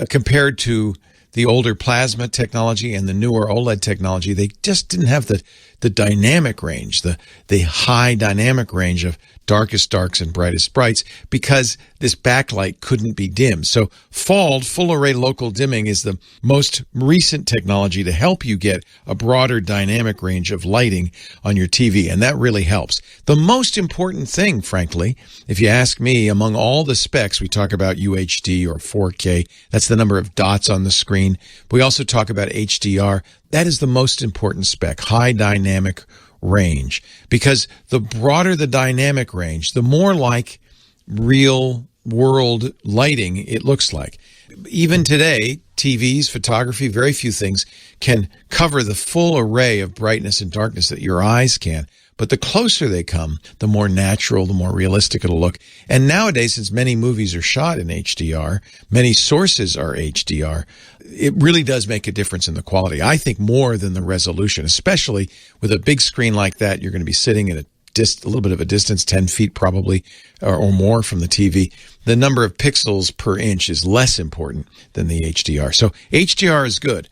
compared to the older plasma technology and the newer OLED technology, they just didn't have the dynamic range, the high dynamic range of darkest darks and brightest brights, because this backlight couldn't be dimmed. So FALD, full array local dimming, is the most recent technology to help you get a broader dynamic range of lighting on your TV, and that really helps. The most important thing, frankly, if you ask me, among all the specs, we talk about UHD or 4K, that's the number of dots on the screen. We also talk about HDR. That is the most important spec, high dynamic range, because the broader the dynamic range, the more like real world lighting it looks like. Even today, TVs, photography, very few things can cover the full array of brightness and darkness that your eyes can. But the closer they come, the more natural, the more realistic it'll look. And nowadays, since many movies are shot in HDR, many sources are HDR, it really does make a difference in the quality. I think more than the resolution, especially with a big screen like that. You're going to be sitting at a little bit of a distance, 10 feet probably, or more from the TV. The number of pixels per inch is less important than the HDR. So HDR is good,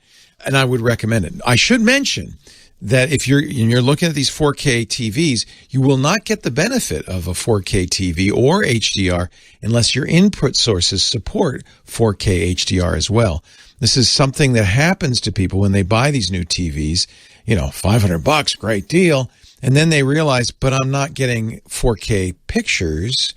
and I would recommend it. I should mention that if you're looking at these 4K TVs, you will not get the benefit of a 4K TV or HDR unless your input sources support 4K HDR as well. This is something that happens to people when they buy these new TVs, $500, great deal. And then they realize, but I'm not getting 4K pictures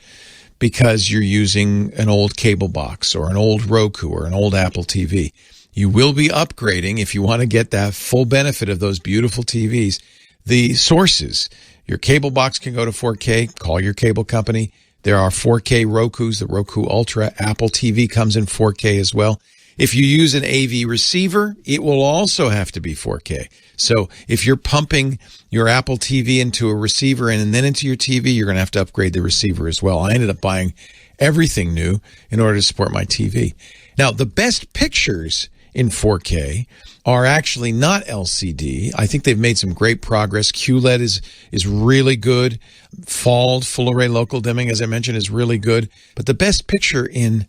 because you're using an old cable box or an old Roku or an old Apple TV. You will be upgrading if you want to get that full benefit of those beautiful TVs. The sources, your cable box can go to 4K. Call your cable company. There are 4K Rokus, the Roku Ultra. Apple TV comes in 4K as well. If you use an AV receiver, it will also have to be 4K. So if you're pumping your Apple TV into a receiver and then into your TV, you're going to have to upgrade the receiver as well. I ended up buying everything new in order to support my TV. Now, the best pictures in 4K are actually not LCD. I think they've made some great progress. QLED is really good. FALD, full array local dimming, as I mentioned, is really good. But the best picture in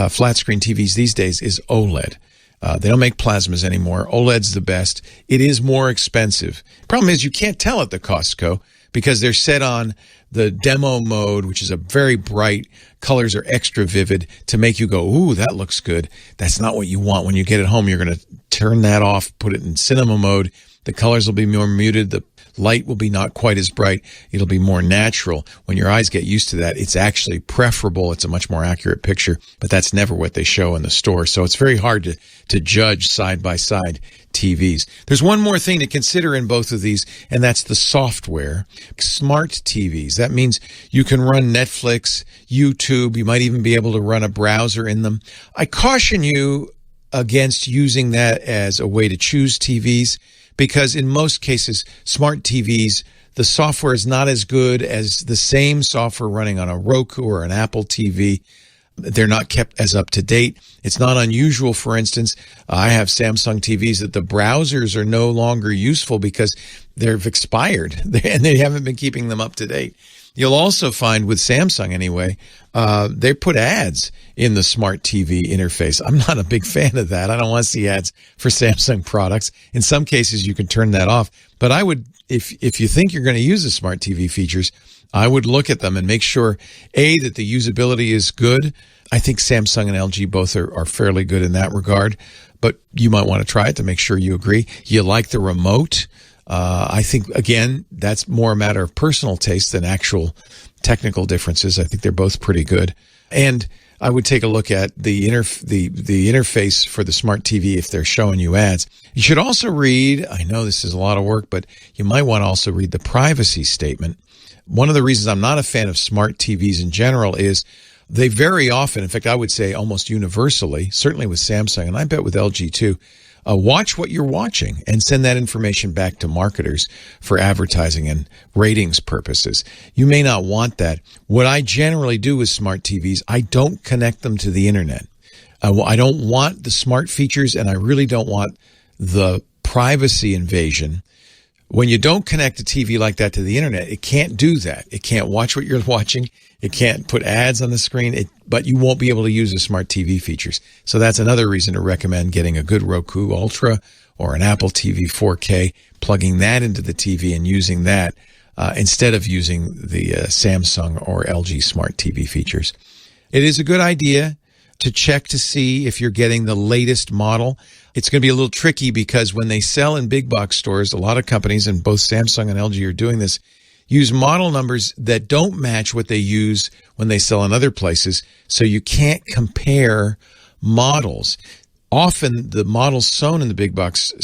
flat screen TVs these days is OLED. They don't make plasmas anymore. OLED's the best. It is more expensive. Problem is you can't tell at the Costco because they're set on the demo mode, which is a very bright, colors are extra vivid to make you go, ooh, that looks good. That's not what you want. When you get it home, you're going to turn that off, put it in cinema mode. The colors will be more muted. The light will be not quite as bright. It'll be more natural. When your eyes get used to that, it's actually preferable. It's a much more accurate picture, but that's never what they show in the store. So it's very hard to judge side-by-side TVs. There's one more thing to consider in both of these, and that's the software. Smart TVs. That means you can run Netflix, YouTube. You might even be able to run a browser in them. I caution you against using that as a way to choose TVs, because in most cases, smart TVs, the software is not as good as the same software running on a Roku or an Apple TV. They're not kept as up to date. It's not unusual, for instance, I have Samsung TVs that the browsers are no longer useful because they've expired and they haven't been keeping them up to date. You'll also find with Samsung anyway, they put ads in the smart TV interface. I'm not a big fan of that. I don't want to see ads for Samsung products. In some cases, you can turn that off. But I would, if you think you're going to use the smart TV features, I would look at them and make sure, A, that the usability is good. I think Samsung and LG both are fairly good in that regard. But you might want to try it to make sure you agree. You like the remote. I think, again, that's more a matter of personal taste than actual technical differences. I think they're both pretty good. And I would take a look at the interface for the smart TV if they're showing you ads. You should also read, I know this is a lot of work, but you might want to also read the privacy statement. One of the reasons I'm not a fan of smart TVs in general is they very often, in fact, I would say almost universally, certainly with Samsung, and I bet with LG too, watch what you're watching and send that information back to marketers for advertising and ratings purposes. You may not want that. What I generally do with smart TVs, I don't connect them to the internet. I don't want the smart features, and I really don't want the privacy invasion When you don't connect a TV like that to the internet, it can't do that. It can't watch what you're watching. It can't put ads on the screen, but you won't be able to use the smart TV features. So that's another reason to recommend getting a good Roku Ultra or an Apple TV 4K, plugging that into the TV and using that instead of using the Samsung or LG smart TV features. It is a good idea to check to see if you're getting the latest model. It's going to be a little tricky because when they sell in big box stores, a lot of companies, and both Samsung and LG are doing this, use model numbers that don't match what they use when they sell in other places. So you can't compare models. Often the models sold in the big box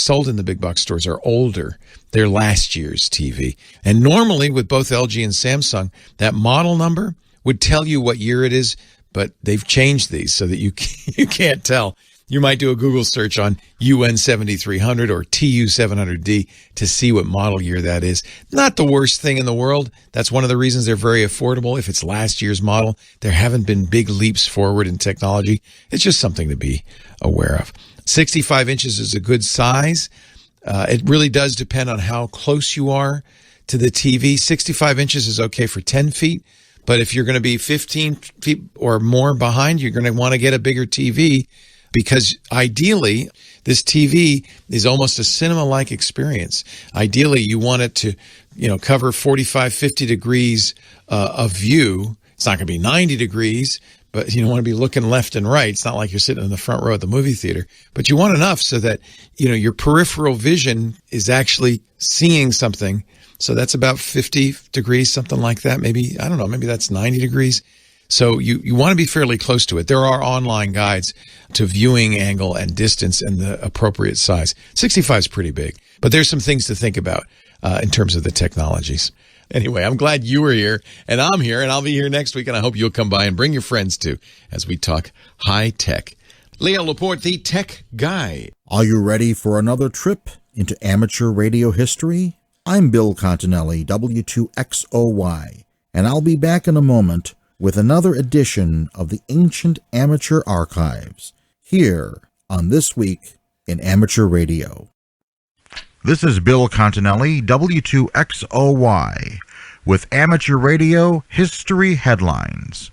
stores are older. They're last year's TV. And normally with both LG and Samsung, that model number would tell you what year it is, but they've changed these so that you can't tell. You might do a Google search on UN 7300 or TU 700D to see what model year that is. Not the worst thing in the world. That's one of the reasons they're very affordable. If it's last year's model, there haven't been big leaps forward in technology. It's just something to be aware of. 65 inches is a good size. It really does depend on how close you are to the TV. 65 inches is okay for 10 feet. But if you're going to be 15 feet or more behind, you're going to want to get a bigger TV, because ideally, this TV is almost a cinema-like experience. Ideally, you want it to, cover 45, 50 degrees of view. It's not going to be 90 degrees, but you don't want to be looking left and right. It's not like you're sitting in the front row at the movie theater. But you want enough so that, your peripheral vision is actually seeing something. So that's about 50 degrees, something like that. Maybe, I don't know, maybe that's 90 degrees. So you want to be fairly close to it. There are online guides to viewing angle and distance and the appropriate size. 65 is pretty big, but there's some things to think about in terms of the technologies. Anyway, I'm glad you were here, and I'm here, and I'll be here next week, and I hope you'll come by and bring your friends too as we talk high tech. Leo Laporte, the tech guy. Are you ready for another trip into amateur radio history? I'm Bill Continelli, W2XOY, and I'll be back in a moment with another edition of the Ancient Amateur Archives, here on This Week in Amateur Radio. This is Bill Continelli, W2XOY, with Amateur Radio History Headlines.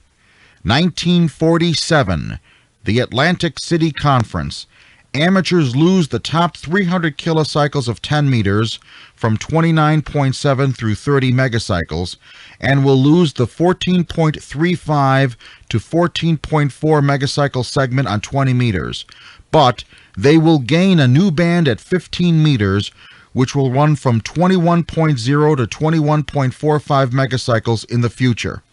1947, the Atlantic City Conference. Amateurs lose the top 300 kilocycles of 10 meters from 29.7 through 30 megacycles, and will lose the 14.35 to 14.4 megacycle segment on 20 meters. But they will gain a new band at 15 meters, which will run from 21.0 to 21.45 megacycles in the future.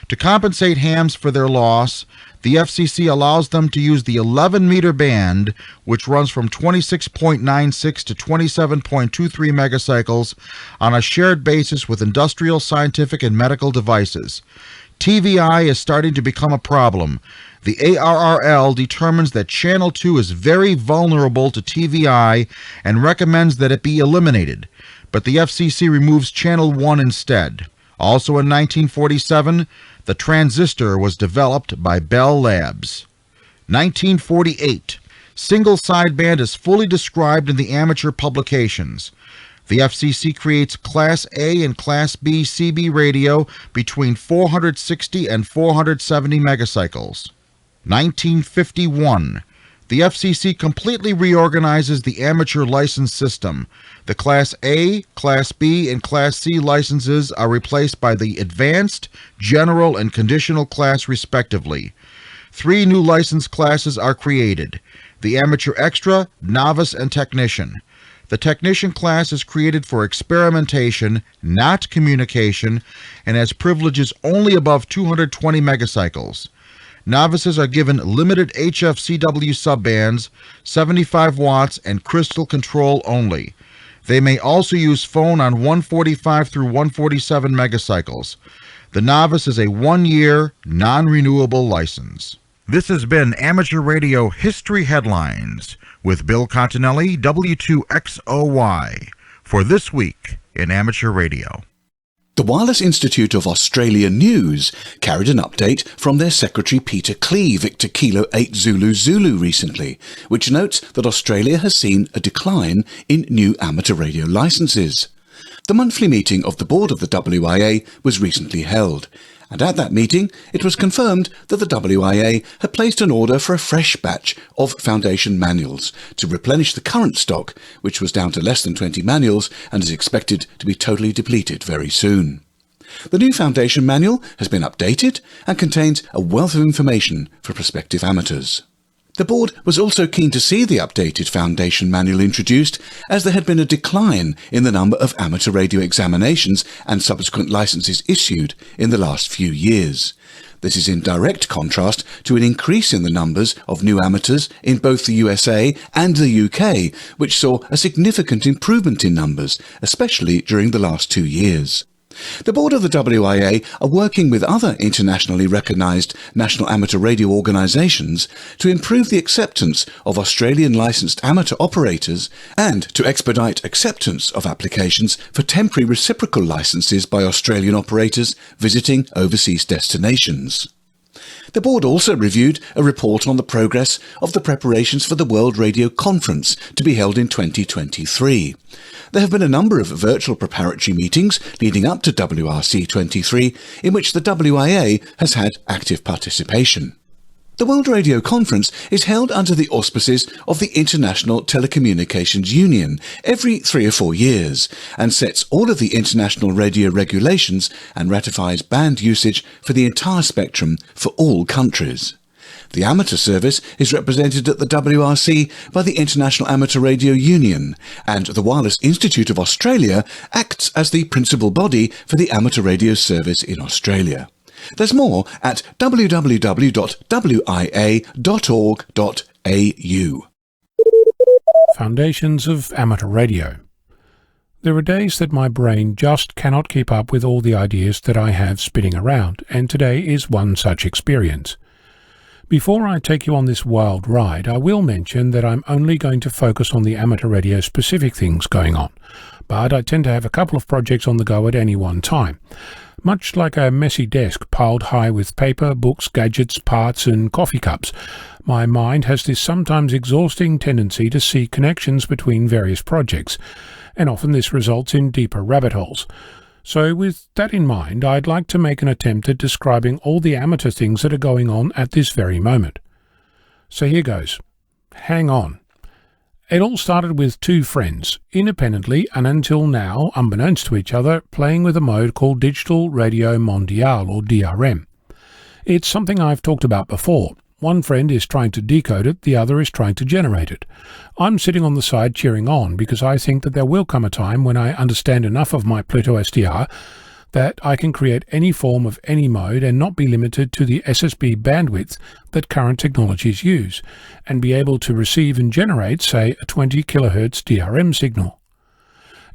To compensate hams for their loss, the FCC allows them to use the 11-meter band, which runs from 26.96 to 27.23 megacycles on a shared basis with industrial, scientific, and medical devices. TVI is starting to become a problem. The ARRL determines that Channel 2 is very vulnerable to TVI and recommends that it be eliminated, but the FCC removes Channel 1 instead. Also in 1947, the transistor was developed by Bell Labs. 1948, single sideband is fully described in the amateur publications. The FCC creates Class A and Class B CB radio between 460 and 470 megacycles. 1951, the FCC completely reorganizes the amateur license system. The Class A, Class B, and Class C licenses are replaced by the Advanced, General, and Conditional class respectively. 3 new license classes are created: the Amateur Extra, Novice, and Technician. The Technician class is created for experimentation, not communication, and has privileges only above 220 megacycles. Novices are given limited HFCW subbands, 75 watts, and crystal control only. They may also use phone on 145 through 147 megacycles. The Novice is a 1-year, non-renewable license. This has been Amateur Radio History Headlines with Bill Continelli, W2XOY, for This Week in Amateur Radio. The Wireless Institute of Australia News carried an update from their Secretary Peter Clee, Victor Kilo 8 Zulu Zulu recently, which notes that Australia has seen a decline in new amateur radio licenses. The monthly meeting of the board of the WIA was recently held, and at that meeting it was confirmed that the WIA had placed an order for a fresh batch of foundation manuals to replenish the current stock, which was down to less than 20 manuals and is expected to be totally depleted very soon. The new foundation manual has been updated and contains a wealth of information for prospective amateurs. The board was also keen to see the updated foundation manual introduced, as there had been a decline in the number of amateur radio examinations and subsequent licenses issued in the last few years. This is in direct contrast to an increase in the numbers of new amateurs in both the USA and the UK, which saw a significant improvement in numbers, especially during the last 2 years. The board of the WIA are working with other internationally recognised national amateur radio organisations to improve the acceptance of Australian licensed amateur operators and to expedite acceptance of applications for temporary reciprocal licenses by Australian operators visiting overseas destinations. The board also reviewed a report on the progress of the preparations for the World Radio Conference to be held in 2023. There have been a number of virtual preparatory meetings leading up to WRC23 in which the WIA has had active participation. The World Radio Conference is held under the auspices of the International Telecommunications Union every 3 or 4 years and sets all of the international radio regulations and ratifies band usage for the entire spectrum for all countries. The amateur service is represented at the WRC by the International Amateur Radio Union, and the Wireless Institute of Australia acts as the principal body for the amateur radio service in Australia. There's more at www.wia.org.au. Foundations of Amateur Radio. There are days that my brain just cannot keep up with all the ideas that I have spinning around, and today is one such experience. Before I take you on this wild ride, I will mention that I'm only going to focus on the amateur radio specific things going on, but I tend to have a couple of projects on the go at any one time. Much like a messy desk piled high with paper, books, gadgets, parts and coffee cups, my mind has this sometimes exhausting tendency to see connections between various projects, and often this results in deeper rabbit holes. So with that in mind, I'd like to make an attempt at describing all the amateur things that are going on at this very moment. So here goes. Hang on. It all started with 2 friends, independently and until now, unbeknownst to each other, playing with a mode called Digital Radio Mondiale, or DRM. It's something I've talked about before. One friend is trying to decode it, the other is trying to generate it. I'm sitting on the side cheering on because I think that there will come a time when I understand enough of my Pluto SDR that I can create any form of any mode and not be limited to the SSB bandwidth that current technologies use, and be able to receive and generate, say, a 20 kHz DRM signal.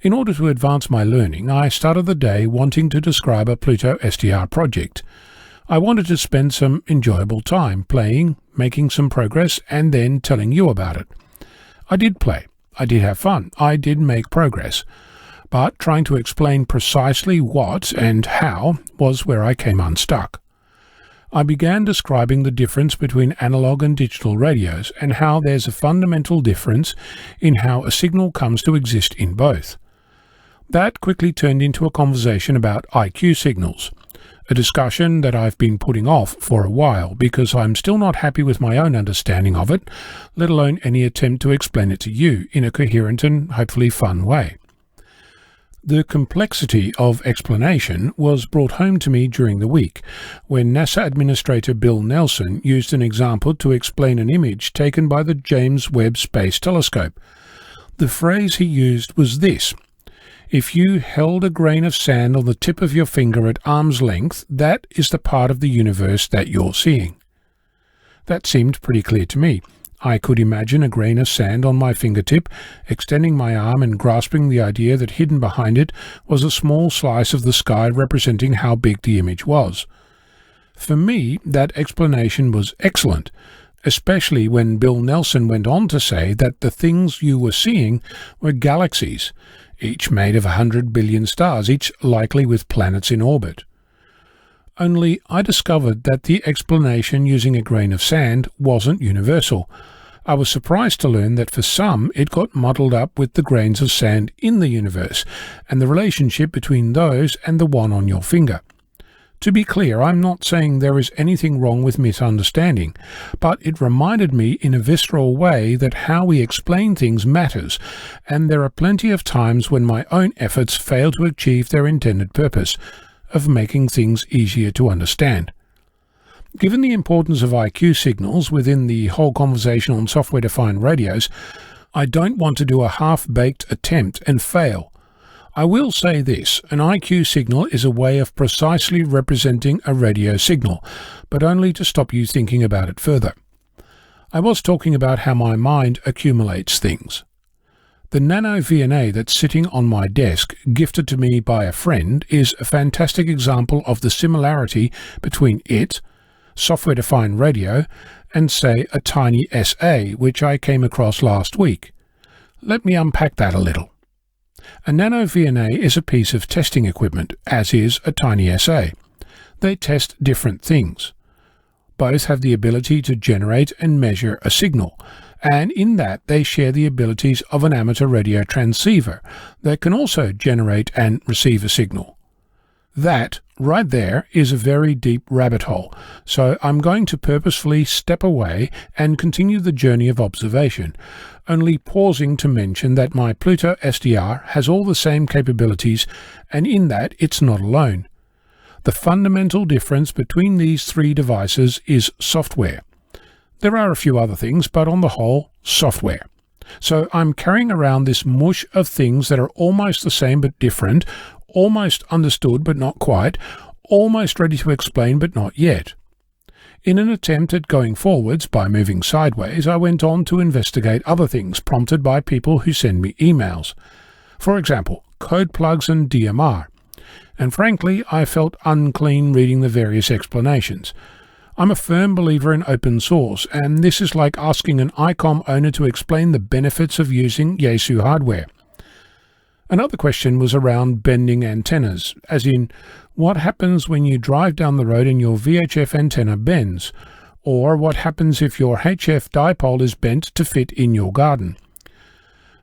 In order to advance my learning, I started the day wanting to describe a Pluto SDR project. I wanted to spend some enjoyable time playing, making some progress, and then telling you about it. I did play. I did have fun. I did make progress. But trying to explain precisely what and how was where I came unstuck. I began describing the difference between analog and digital radios and how there's a fundamental difference in how a signal comes to exist in both. That quickly turned into a conversation about IQ signals, a discussion that I've been putting off for a while because I'm still not happy with my own understanding of it, let alone any attempt to explain it to you in a coherent and hopefully fun way. The complexity of explanation was brought home to me during the week when NASA Administrator Bill Nelson used an example to explain an image taken by the James Webb Space Telescope. The phrase he used was this: if you held a grain of sand on the tip of your finger at arm's length, that is the part of the universe that you're seeing. That seemed pretty clear to me. I could imagine a grain of sand on my fingertip, extending my arm and grasping the idea that hidden behind it was a small slice of the sky representing how big the image was. For me, that explanation was excellent, especially when Bill Nelson went on to say that the things you were seeing were galaxies, each made of 100 billion stars, each likely with planets in orbit. Only I discovered that the explanation using a grain of sand wasn't universal. I was surprised to learn that for some it got muddled up with the grains of sand in the universe and the relationship between those and the one on your finger. To be clear, I'm not saying there is anything wrong with misunderstanding, but it reminded me in a visceral way that how we explain things matters, and there are plenty of times when my own efforts fail to achieve their intended purpose of making things easier to understand. Given the importance of IQ signals within the whole conversation on software-defined radios, I don't want to do a half-baked attempt and fail. I will say this, an IQ signal is a way of precisely representing a radio signal, but only to stop you thinking about it further. I was talking about how my mind accumulates things. The Nano VNA that's sitting on my desk, gifted to me by a friend, is a fantastic example of the similarity between it, software-defined radio, and say a tiny SA, which I came across last week. Let me unpack that a little. A Nano VNA is a piece of testing equipment, as is a tiny SA. They test different things. Both have the ability to generate and measure a signal, and in that they share the abilities of an amateur radio transceiver that can also generate and receive a signal. That, right there, is a very deep rabbit hole, so I'm going to purposefully step away and continue the journey of observation, only pausing to mention that my Pluto SDR has all the same capabilities, and in that it's not alone. The fundamental difference between these three devices is software. There are a few other things, but on the whole, software. So I'm carrying around this mush of things that are almost the same but different, almost understood but not quite, almost ready to explain but not yet. In an attempt at going forwards by moving sideways, I went on to investigate other things prompted by people who send me emails. For example, code plugs and DMR. And frankly, I felt unclean reading the various explanations. I'm a firm believer in open source, and this is like asking an ICOM owner to explain the benefits of using Yaesu hardware. Another question was around bending antennas, as in, what happens when you drive down the road and your VHF antenna bends? Or what happens if your HF dipole is bent to fit in your garden?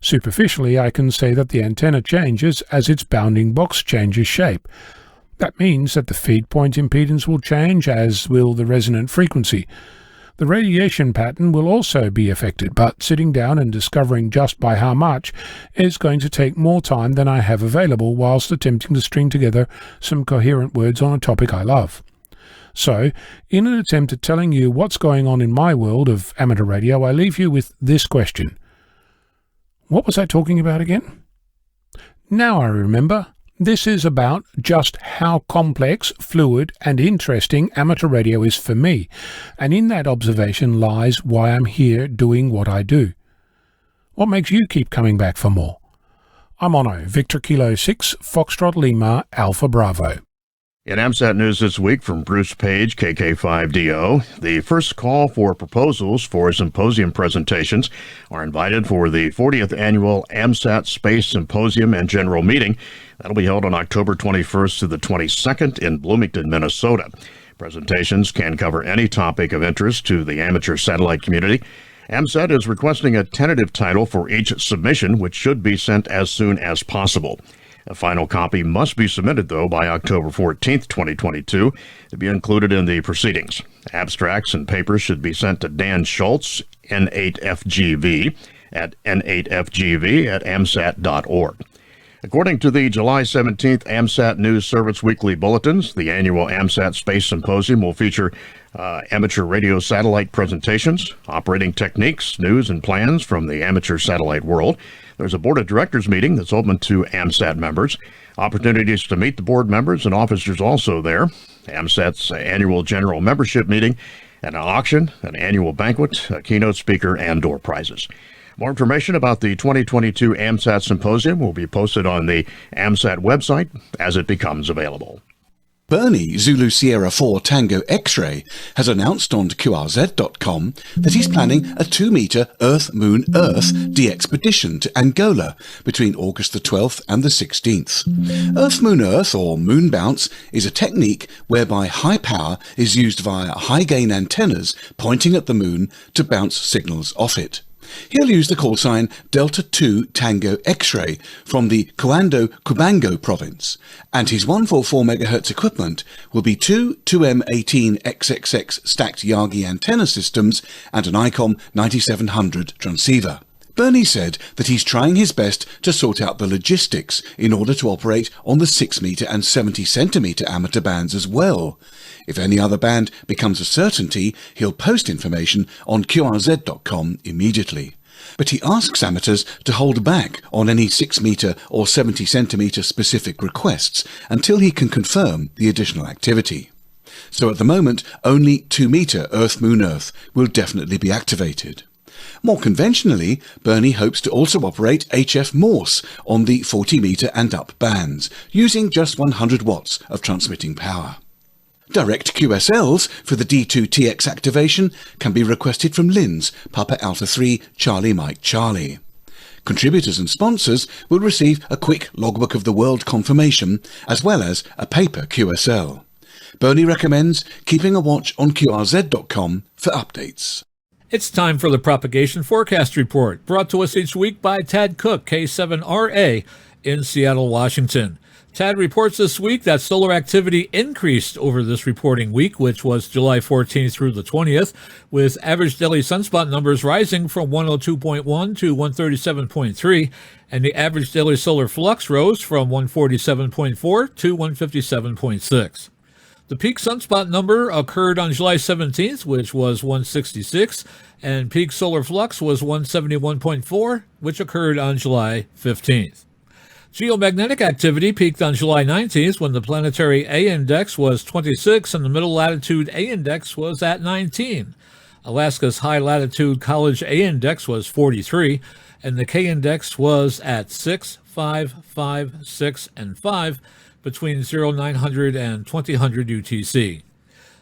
Superficially, I can say that the antenna changes as its bounding box changes shape. That means that the feed point impedance will change, as will the resonant frequency. The radiation pattern will also be affected, but sitting down and discovering just by how much is going to take more time than I have available whilst attempting to string together some coherent words on a topic I love. So, in an attempt at telling you what's going on in my world of amateur radio, I leave you with this question. What was I talking about again? Now I remember. This is about just how complex, fluid, and interesting amateur radio is for me, and in that observation lies why I'm here doing what I do. What makes you keep coming back for more? I'm Ono, Victor Kilo 6, Foxtrot Lima, Alpha Bravo. In AMSAT news this week from Bruce Page, KK5DO, the first call for proposals for Symposium presentations are invited for the 40th Annual AMSAT Space Symposium and General Meeting. That'll be held on October 21st to the 22nd in Bloomington, Minnesota. Presentations can cover any topic of interest to the amateur satellite community. AMSAT is requesting a tentative title for each submission, which should be sent as soon as possible. A final copy must be submitted, though, by October 14th, 2022, to be included in the proceedings. Abstracts and papers should be sent to Dan Schultz, N8FGV, at n8fgv@amsat.org. According to the July 17th AMSAT News Service Weekly Bulletins, the annual AMSAT Space Symposium will feature amateur radio satellite presentations, operating techniques, news, and plans from the amateur satellite world. There's a board of directors meeting that's open to AMSAT members. Opportunities to meet the board members and officers also there. AMSAT's annual general membership meeting, and an auction, an annual banquet, a keynote speaker, and door prizes. More information about the 2022 AMSAT Symposium will be posted on the AMSAT website as it becomes available. Bernie, Zulu Sierra 4 Tango X-Ray, has announced on QRZ.com that he's planning a 2-metre Earth-Moon-Earth de-expedition to Angola between August the 12th and the 16th. Earth-Moon-Earth, or moon bounce, is a technique whereby high power is used via high-gain antennas pointing at the moon to bounce signals off it. He'll use the call sign Delta 2 Tango X-Ray from the Cubango province, and his 144 MHz equipment will be two 2M18XXX stacked Yagi antenna systems and an ICOM 9700 transceiver. Bernie said that he's trying his best to sort out the logistics in order to operate on the 6-metre and 70-centimetre amateur bands as well. If any other band becomes a certainty, he'll post information on QRZ.com immediately. But he asks amateurs to hold back on any 6-metre or 70-centimetre specific requests until he can confirm the additional activity. So at the moment, only 2-metre Earth-Moon-Earth will definitely be activated. More conventionally, Bernie hopes to also operate HF Morse on the 40-metre and up bands, using just 100 watts of transmitting power. Direct QSLs for the D2TX activation can be requested from Linz, Papa Alpha 3, Charlie Mike Charlie. Contributors and sponsors will receive a quick logbook of the world confirmation, as well as a paper QSL. Bernie recommends keeping a watch on QRZ.com for updates. It's time for the Propagation Forecast Report, brought to us each week by Tad Cook, K7RA, in Seattle, Washington. Tad reports this week that solar activity increased over this reporting week, which was July 14th through the 20th, with average daily sunspot numbers rising from 102.1 to 137.3, and the average daily solar flux rose from 147.4 to 157.6. The peak sunspot number occurred on July 17th, which was 166, and peak solar flux was 171.4, which occurred on July 15th. Geomagnetic activity peaked on July 19th when the planetary A index was 26 and the middle latitude A index was at 19. Alaska's high latitude College A index was 43, and the K index was at 6, 5, 5, 6, and 5 between 0900 and 2000 UTC.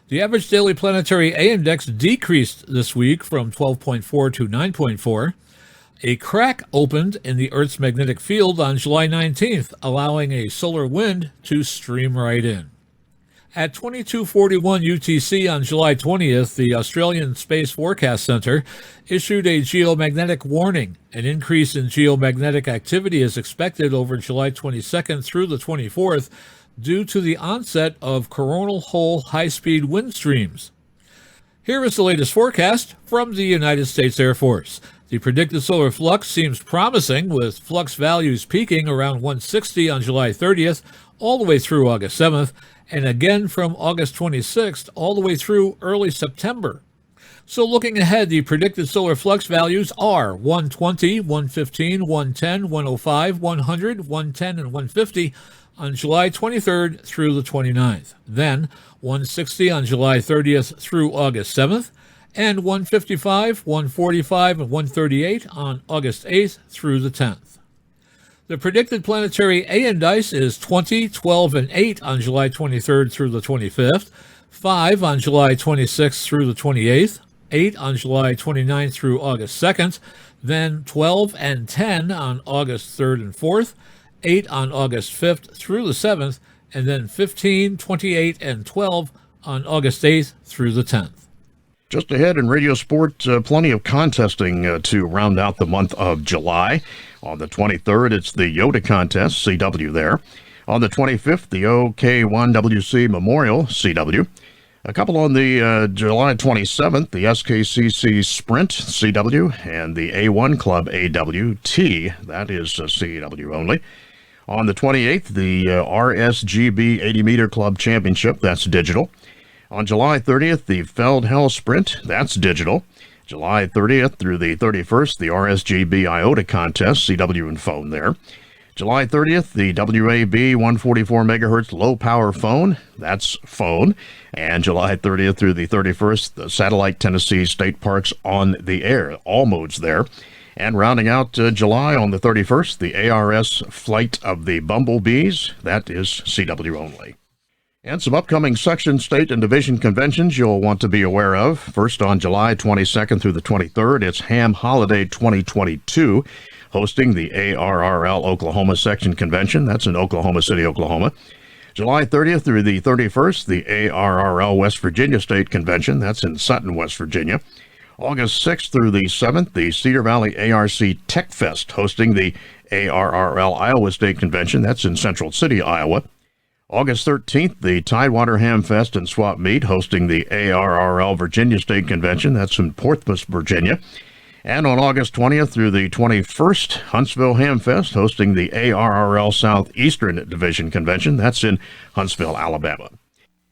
The average daily planetary A index decreased this week from 12.4 to 9.4. A crack opened in the Earth's magnetic field on July 19th, allowing a solar wind to stream right in. At 22:41 UTC on July 20th, the Australian Space Forecast Centre issued a geomagnetic warning. An increase in geomagnetic activity is expected over July 22nd through the 24th due to the onset of coronal hole high-speed wind streams. Here is the latest forecast from the United States Air Force. The predicted solar flux seems promising, with flux values peaking around 160 on July 30th, all the way through August 7th, and again from August 26th all the way through early September. So looking ahead, the predicted solar flux values are 120, 115, 110, 105, 100, 110, and 150 on July 23rd through the 29th. Then 160 on July 30th through August 7th, and 155, 145, and 138 on August 8th through the 10th. The predicted planetary A index is 20, 12, and 8 on July 23rd through the 25th, 5 on July 26th through the 28th, 8 on July 29th through August 2nd, then 12 and 10 on August 3rd and 4th, 8 on August 5th through the 7th, and then 15, 28, and 12 on August 8th through the 10th. Just ahead in radio sport, plenty of contesting to round out the month of July. On the 23rd, it's the Yoda contest, CW there. On the 25th, the OK1WC Memorial, CW. A couple on the July 27th, the SKCC Sprint, CW, and the A1 Club AWT, that is CW only. On the 28th, the RSGB 80-meter Club Championship, that's digital. On July 30th, the Feldhell Sprint, that's digital. July 30th through the 31st, the RSGB IOTA contest, CW and phone there. July 30th, the WAB 144 megahertz low power phone, that's phone. And July 30th through the 31st, the Satellite Tennessee State Parks on the air, all modes there. And rounding out July on the 31st, the ARRL Flight of the Bumblebees, that is CW only. And some upcoming section, state, and division conventions you'll want to be aware of. First, on July 22nd through the 23rd, it's Ham Holiday 2022, hosting the ARRL Oklahoma Section Convention. That's in Oklahoma City, Oklahoma. July 30th through the 31st, the ARRL West Virginia State Convention. That's in Sutton, West Virginia. August 6th through the 7th, the Cedar Valley ARC Tech Fest, hosting the ARRL Iowa State Convention. That's in Central City, Iowa. August 13th, the Tidewater Ham Fest and Swap Meet, hosting the ARRL Virginia State Convention. That's in Portsmouth, Virginia. And on August 20th through the 21st, Huntsville Ham Fest, hosting the ARRL Southeastern Division Convention. That's in Huntsville, Alabama.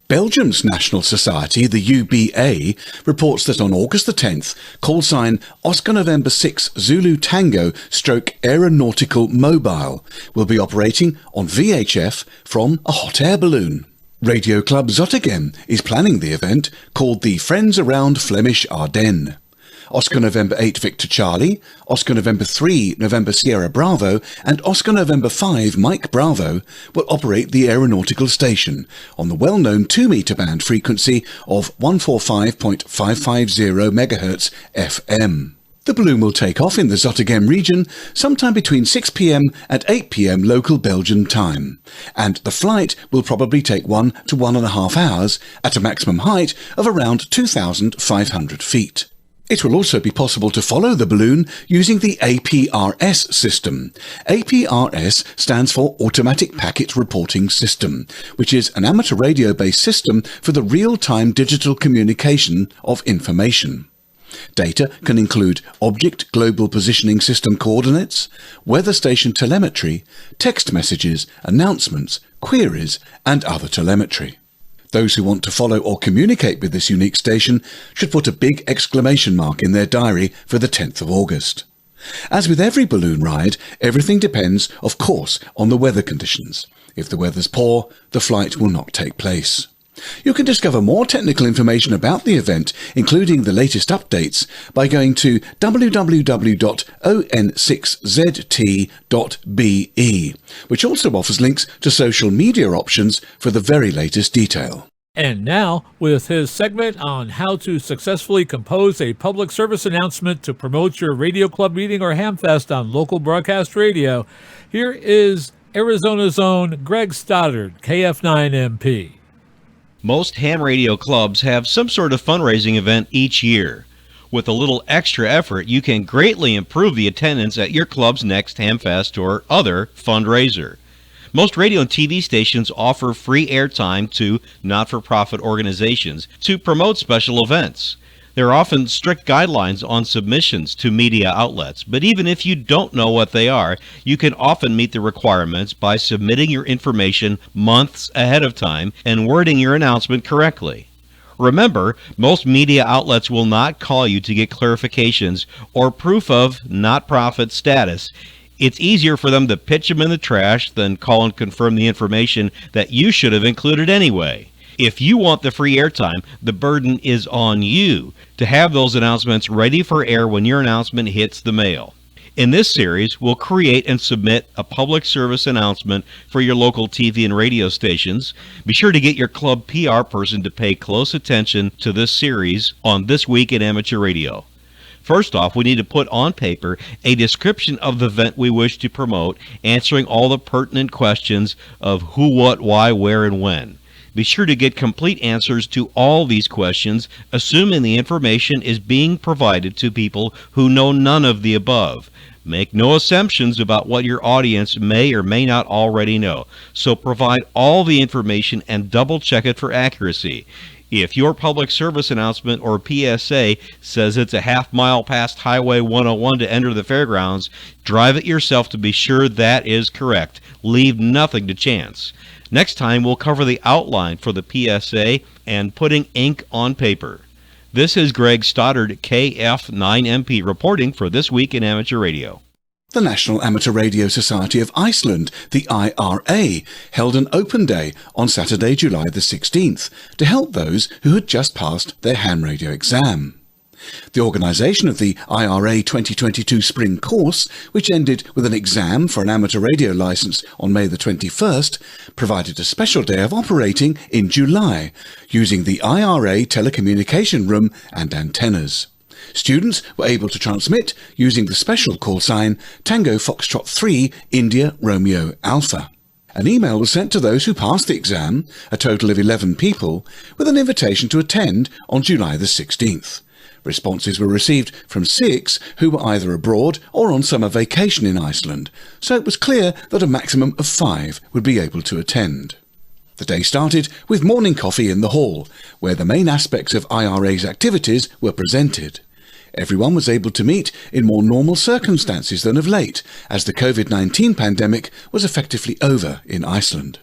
Belgium's National Society, the UBA, reports that on August the 10th, call sign Oscar November 6 Zulu Tango stroke Aeronautical Mobile will be operating on VHF from a hot air balloon. Radio Club Zottegem is planning the event called the Friends Around Flemish Ardennes. Oscar November 8 Victor Charlie, Oscar November 3 November Sierra Bravo, and Oscar November 5 Mike Bravo will operate the aeronautical station on the well-known 2-meter band frequency of 145.550 MHz FM. The balloon will take off in the Zottegem region sometime between 6 p.m. and 8 p.m. local Belgian time, and the flight will probably take 1 to 1.5 hours at a maximum height of around 2,500 feet. It will also be possible to follow the balloon using the APRS system. APRS stands for Automatic Packet Reporting System, which is an amateur radio-based system for the real-time digital communication of information. Data can include Object Global Positioning System coordinates, weather station telemetry, text messages, announcements, queries, and other telemetry. Those who want to follow or communicate with this unique station should put a big exclamation mark in their diary for the 10th of August. As with every balloon ride, everything depends, of course, on the weather conditions. If the weather's poor, the flight will not take place. You can discover more technical information about the event, including the latest updates, by going to www.on6zt.be, which also offers links to social media options for the very latest detail. And now, with his segment on how to successfully compose a public service announcement to promote your radio club meeting or hamfest on local broadcast radio, here is Arizona's own Greg Stoddard, KF9MP. Most ham radio clubs have some sort of fundraising event each year. With a little extra effort, you can greatly improve the attendance at your club's next hamfest or other fundraiser. Most radio and TV stations offer free airtime to not-for-profit organizations to promote special events. There are often strict guidelines on submissions to media outlets, but even if you don't know what they are, you can often meet the requirements by submitting your information months ahead of time and wording your announcement correctly. Remember, most media outlets will not call you to get clarifications or proof of not-profit status. It's easier for them to pitch them in the trash than call and confirm the information that you should have included anyway. If you want the free airtime, the burden is on you to have those announcements ready for air when your announcement hits the mail. In this series, we'll create and submit a public service announcement for your local TV and radio stations. Be sure to get your club PR person to pay close attention to this series on This Week in Amateur Radio. First off, we need to put on paper a description of the event we wish to promote, answering all the pertinent questions of who, what, why, where, and when. Be sure to get complete answers to all these questions, assuming the information is being provided to people who know none of the above. Make no assumptions about what your audience may or may not already know, so provide all the information and double-check it for accuracy. If your public service announcement or PSA says it's a half-mile past Highway 101 to enter the fairgrounds, drive it yourself to be sure that is correct. Leave nothing to chance. Next time, we'll cover the outline for the PSA and putting ink on paper. This is Greg Stoddard, KF9MP, reporting for This Week in Amateur Radio. The National Amateur Radio Society of Iceland, the IRA, held an open day on Saturday, July the 16th, to help those who had just passed their ham radio exam. The organisation of the IRA 2022 spring course, which ended with an exam for an amateur radio licence on May the 21st, provided a special day of operating in July, using the IRA telecommunication room and antennas. Students were able to transmit using the special call sign Tango Foxtrot 3 India Romeo Alpha. An email was sent to those who passed the exam, a total of 11 people, with an invitation to attend on July the 16th. Responses were received from 6 who were either abroad or on summer vacation in Iceland, so it was clear that a maximum of 5 would be able to attend. The day started with morning coffee in the hall, where the main aspects of IRA's activities were presented. Everyone was able to meet in more normal circumstances than of late, as the COVID-19 pandemic was effectively over in Iceland.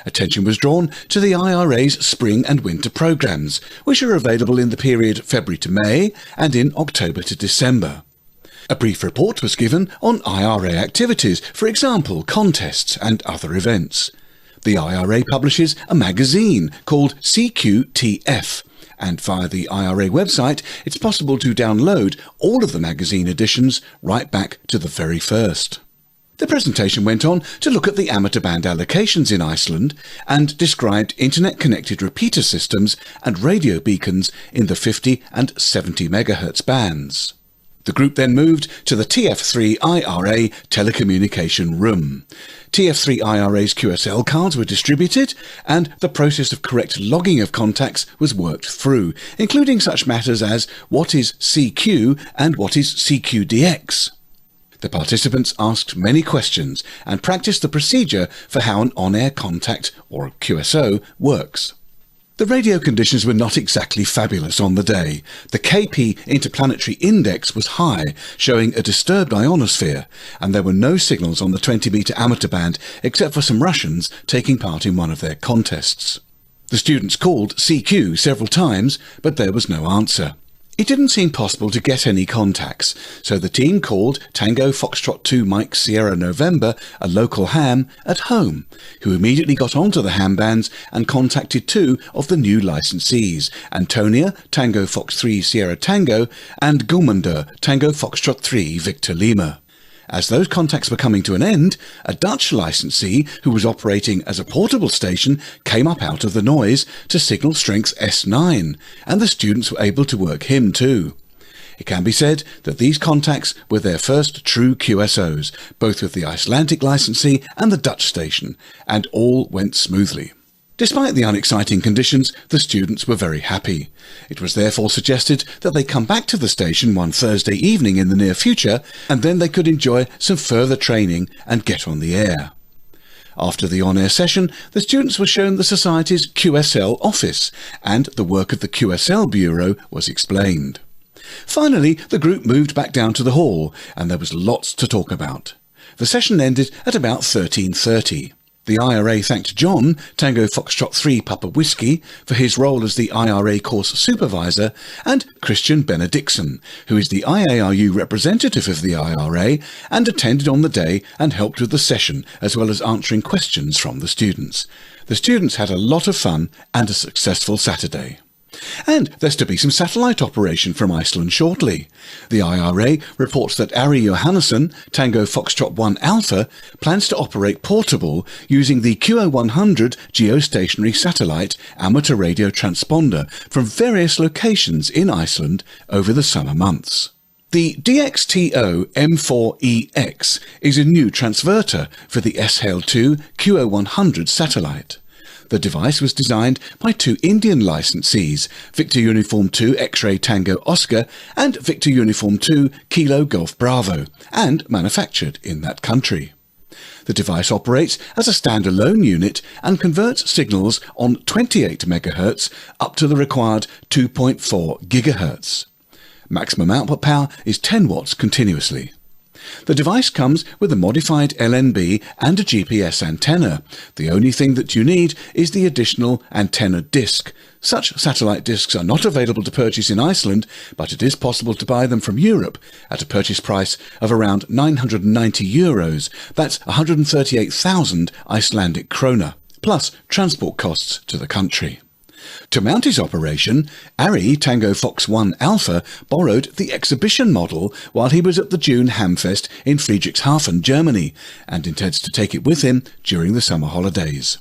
Attention was drawn to the IRA's spring and winter programmes, which are available in the period February to May and in October to December. A brief report was given on IRA activities, for example, contests and other events. The IRA publishes a magazine called CQTF, and via the IRA website it's possible to download all of the magazine editions right back to the very first. The presentation went on to look at the amateur band allocations in Iceland and described internet-connected repeater systems and radio beacons in the 50 and 70 MHz bands. The group then moved to the TF3 IRA telecommunication room. TF3 IRA's QSL cards were distributed, and the process of correct logging of contacts was worked through, including such matters as what is CQ and what is CQDX. The participants asked many questions and practiced the procedure for how an on-air contact, or QSO, works. The radio conditions were not exactly fabulous on the day. The KP interplanetary index was high, showing a disturbed ionosphere, and there were no signals on the 20-metre amateur band except for some Russians taking part in one of their contests. The students called CQ several times, but there was no answer. It didn't seem possible to get any contacts, so the team called Tango Foxtrot 2 Mike Sierra November, a local ham, at home, who immediately got onto the ham bands and contacted 2 of the new licensees, Antonia Tango Fox 3 Sierra Tango and Gulmander Tango Foxtrot 3 Victor Lima. As those contacts were coming to an end, a Dutch licensee who was operating as a portable station came up out of the noise to signal strength S9, and the students were able to work him too. It can be said that these contacts were their first true QSOs, both with the Icelandic licensee and the Dutch station, and all went smoothly. Despite the unexciting conditions, the students were very happy. It was therefore suggested that they come back to the station one Thursday evening in the near future, and then they could enjoy some further training and get on the air. After the on-air session, the students were shown the Society's QSL office, and the work of the QSL Bureau was explained. Finally, the group moved back down to the hall, and there was lots to talk about. The session ended at about 13:30. The IRA thanked John, Tango Foxtrot 3 Papa Whiskey, for his role as the IRA course supervisor, and Christian Benedictson, who is the IARU representative of the IRA and attended on the day and helped with the session, as well as answering questions from the students. The students had a lot of fun and a successful Saturday. And there's to be some satellite operation from Iceland shortly. The IRA reports that Ari Johannesson, Tango Foxtrot 1 Alpha, plans to operate portable using the QO100 geostationary satellite amateur radio transponder from various locations in Iceland over the summer months. The DXTO M4EX is a new transverter for the SHALE-2 QO100 satellite. The device was designed by 2 Indian licensees, Victor Uniform 2 X-Ray Tango Oscar and Victor Uniform 2 Kilo Golf Bravo, and manufactured in that country. The device operates as a standalone unit and converts signals on 28 MHz up to the required 2.4 GHz. Maximum output power is 10 watts continuously. The device comes with a modified LNB and a GPS antenna. The only thing that you need is the additional antenna disc. Such satellite discs are not available to purchase in Iceland, but it is possible to buy them from Europe at a purchase price of around €990. That's 138,000 Icelandic krona, plus transport costs to the country. To mount his operation, ARRI Tango Fox 1 Alpha borrowed the exhibition model while he was at the June Hamfest in Friedrichshafen, Germany, and intends to take it with him during the summer holidays.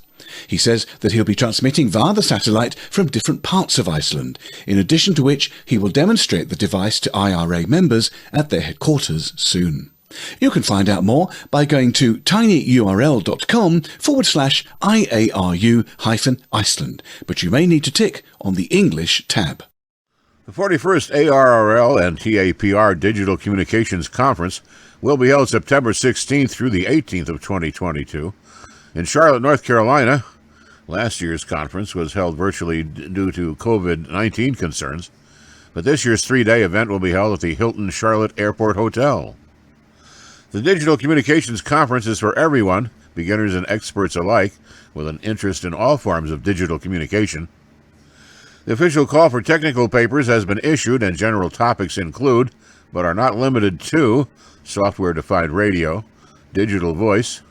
He says that he'll be transmitting via the satellite from different parts of Iceland, in addition to which he will demonstrate the device to IRA members at their headquarters soon. You can find out more by going to tinyurl.com/IARU-Iceland, but you may need to tick on the English tab. The 41st ARRL and TAPR Digital Communications Conference will be held September 16th through the 18th of 2022 in Charlotte, North Carolina. Last year's conference was held virtually due to COVID-19 concerns, but this year's three-day event will be held at the Hilton Charlotte Airport Hotel. The Digital Communications Conference is for everyone, beginners and experts alike, with an interest in all forms of digital communication. The official call for technical papers has been issued, and general topics include, but are not limited to, software-defined radio, digital voice,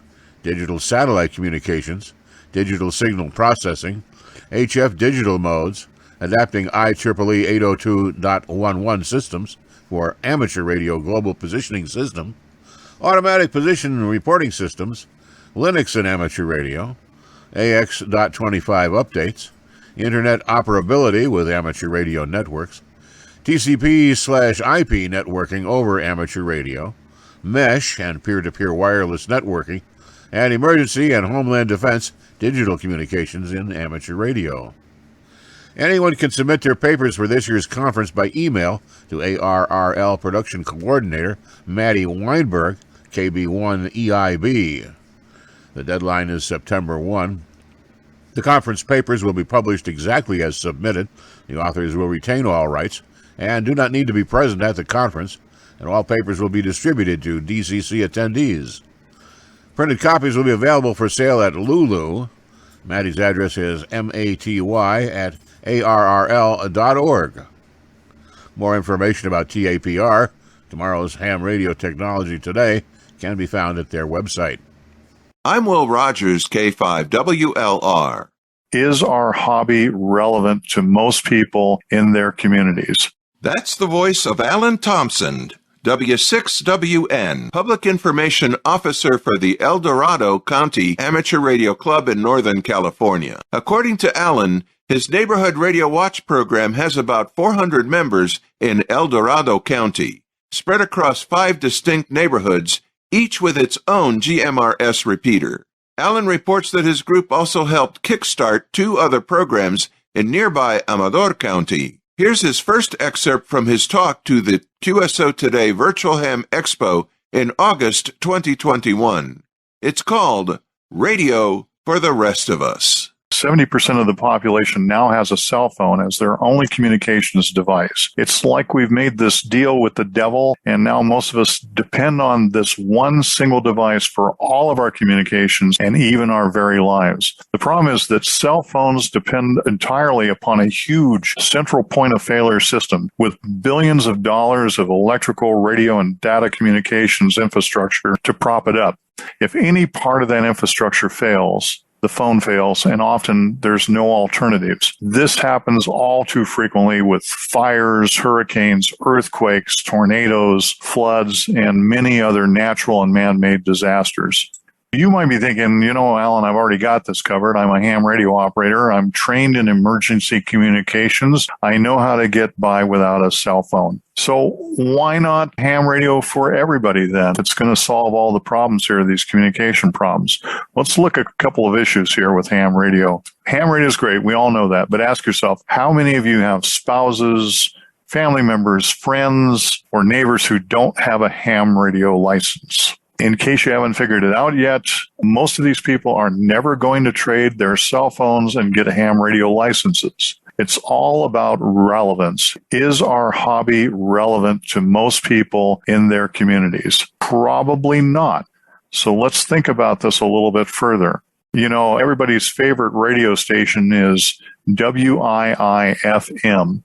digital satellite communications, digital signal processing, HF digital modes, adapting IEEE 802.11 systems for amateur radio global positioning system, automatic position reporting systems, Linux and amateur radio, AX.25 updates, internet operability with amateur radio networks, TCP/IP networking over amateur radio, mesh and peer-to-peer wireless networking, and emergency and homeland defense digital communications in amateur radio. Anyone can submit their papers for this year's conference by email to ARRL Production Coordinator Maddie Weinberg, KB1EIB. The deadline is September 1. The conference papers will be published exactly as submitted. The authors will retain all rights and do not need to be present at the conference, and all papers will be distributed to DCC attendees. Printed copies will be available for sale at Lulu. Maddie's address is maty@arrl.org. More information about TAPR, tomorrow's ham radio technology today, can be found at their website. I'm Will Rogers, K5WLR. Is our hobby relevant to most people in their communities? That's the voice of Alan Thompson, W6WN, Public Information Officer for the El Dorado County Amateur Radio Club in Northern California. According to Alan, his Neighborhood Radio Watch program has about 400 members in El Dorado County, spread across 5 distinct neighborhoods, each with its own GMRS repeater. Alan reports that his group also helped kickstart 2 other programs in nearby Amador County. Here's his first excerpt from his talk to the QSO Today Virtual Ham Expo in August 2021. It's called Radio for the Rest of Us. 70% of the population now has a cell phone as their only communications device. It's like we've made this deal with the devil, and now most of us depend on this one single device for all of our communications and even our very lives. The problem is that cell phones depend entirely upon a huge central point of failure system with billions of dollars of electrical, radio, and data communications infrastructure to prop it up. If any part of that infrastructure fails, the phone fails, and often there's no alternatives. This happens all too frequently with fires, hurricanes, earthquakes, tornadoes, floods, and many other natural and man-made disasters. You might be thinking, Alan, I've already got this covered. I'm a ham radio operator. I'm trained in emergency communications. I know how to get by without a cell phone. So why not ham radio for everybody then? It's going to solve all the problems here, these communication problems. Let's look at a couple of issues here with ham radio. Ham radio is great. We all know that. But ask yourself, how many of you have spouses, family members, friends, or neighbors who don't have a ham radio license? In case you haven't figured it out yet, most of these people are never going to trade their cell phones and get ham radio licenses. It's all about relevance. Is our hobby relevant to most people in their communities? Probably not. So let's think about this a little bit further. Everybody's favorite radio station is WIIFM.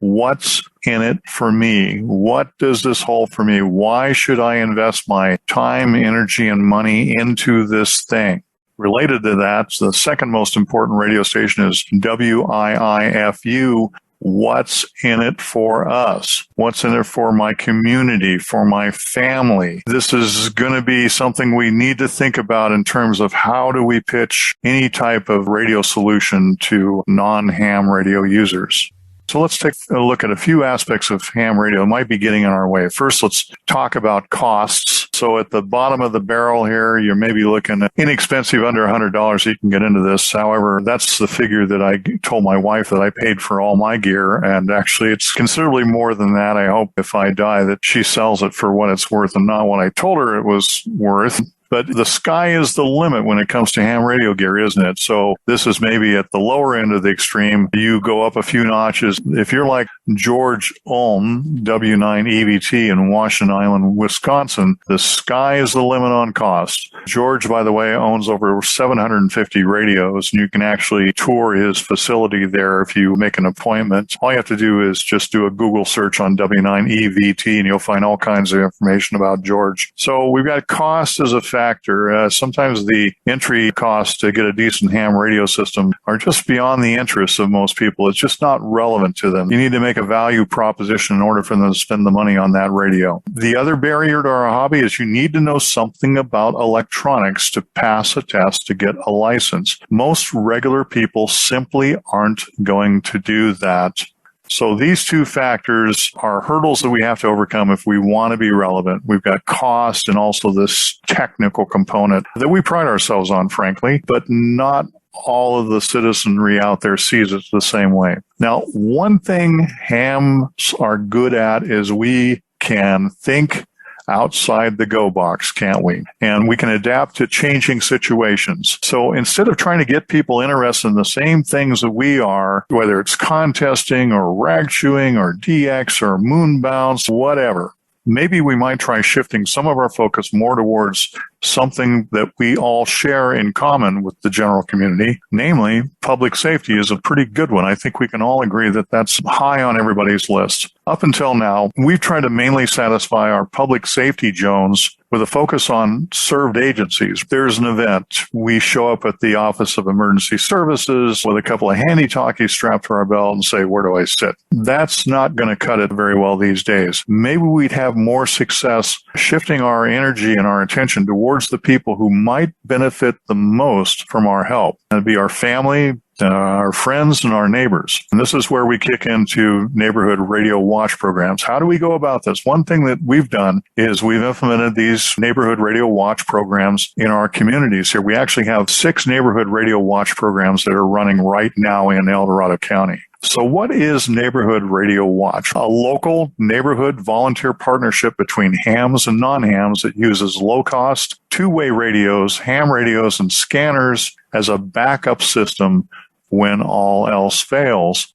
What's in it for me? What does this hold for me? Why should I invest my time, energy, and money into this thing? Related to that, the second most important radio station is WIIFU. What's in it for us? What's in it for my community, for my family? This is going to be something we need to think about in terms of how do we pitch any type of radio solution to non-ham radio users. So let's take a look at a few aspects of ham radio that might be getting in our way. First, let's talk about costs. So at the bottom of the barrel here, you're maybe looking at inexpensive, under $100 you can get into this. However, that's the figure that I told my wife that I paid for all my gear. And actually, it's considerably more than that. I hope if I die that she sells it for what it's worth and not what I told her it was worth. But the sky is the limit when it comes to ham radio gear, isn't it? So this is maybe at the lower end of the extreme. You go up a few notches. If you're like George Ulm, W9EVT in Washington Island, Wisconsin, the sky is the limit on cost. George, by the way, owns over 750 radios, and you can actually tour his facility there if you make an appointment. All you have to do is just do a Google search on W9EVT, and you'll find all kinds of information about George. So we've got cost as a factor. Sometimes the entry costs to get a decent ham radio system are just beyond the interests of most people. It's just not relevant to them. You need to make a value proposition in order for them to spend the money on that radio. The other barrier to our hobby is you need to know something about electronics to pass a test to get a license. Most regular people simply aren't going to do that. So these two factors are hurdles that we have to overcome if we want to be relevant. We've got cost and also this technical component that we pride ourselves on, frankly, but not all of the citizenry out there sees it the same way. Now, one thing hams are good at is we can think outside the go box, can't we? And we can adapt to changing situations. So instead of trying to get people interested in the same things that we are, whether it's contesting or rag chewing or DX or moon bounce, whatever, maybe we might try shifting some of our focus more towards something that we all share in common with the general community, namely public safety is a pretty good one. I think we can all agree that that's high on everybody's list. Up until now, we've tried to mainly satisfy our public safety Jones with a focus on served agencies. There's an event. We show up at the Office of Emergency Services with a couple of handy talkies strapped to our belt and say, where do I sit? That's not going to cut it very well these days. Maybe we'd have more success shifting our energy and our attention towards the people who might benefit the most from our help. That'd be our family, our friends, and our neighbors. And this is where we kick into neighborhood radio watch programs. How do we go about this? One thing that we've done is we've implemented these neighborhood radio watch programs in our communities here. We actually have 6 neighborhood radio watch programs that are running right now in El Dorado County. So what is Neighborhood Radio Watch? A local neighborhood volunteer partnership between hams and non-hams that uses low-cost, two-way radios, ham radios, and scanners as a backup system when all else fails.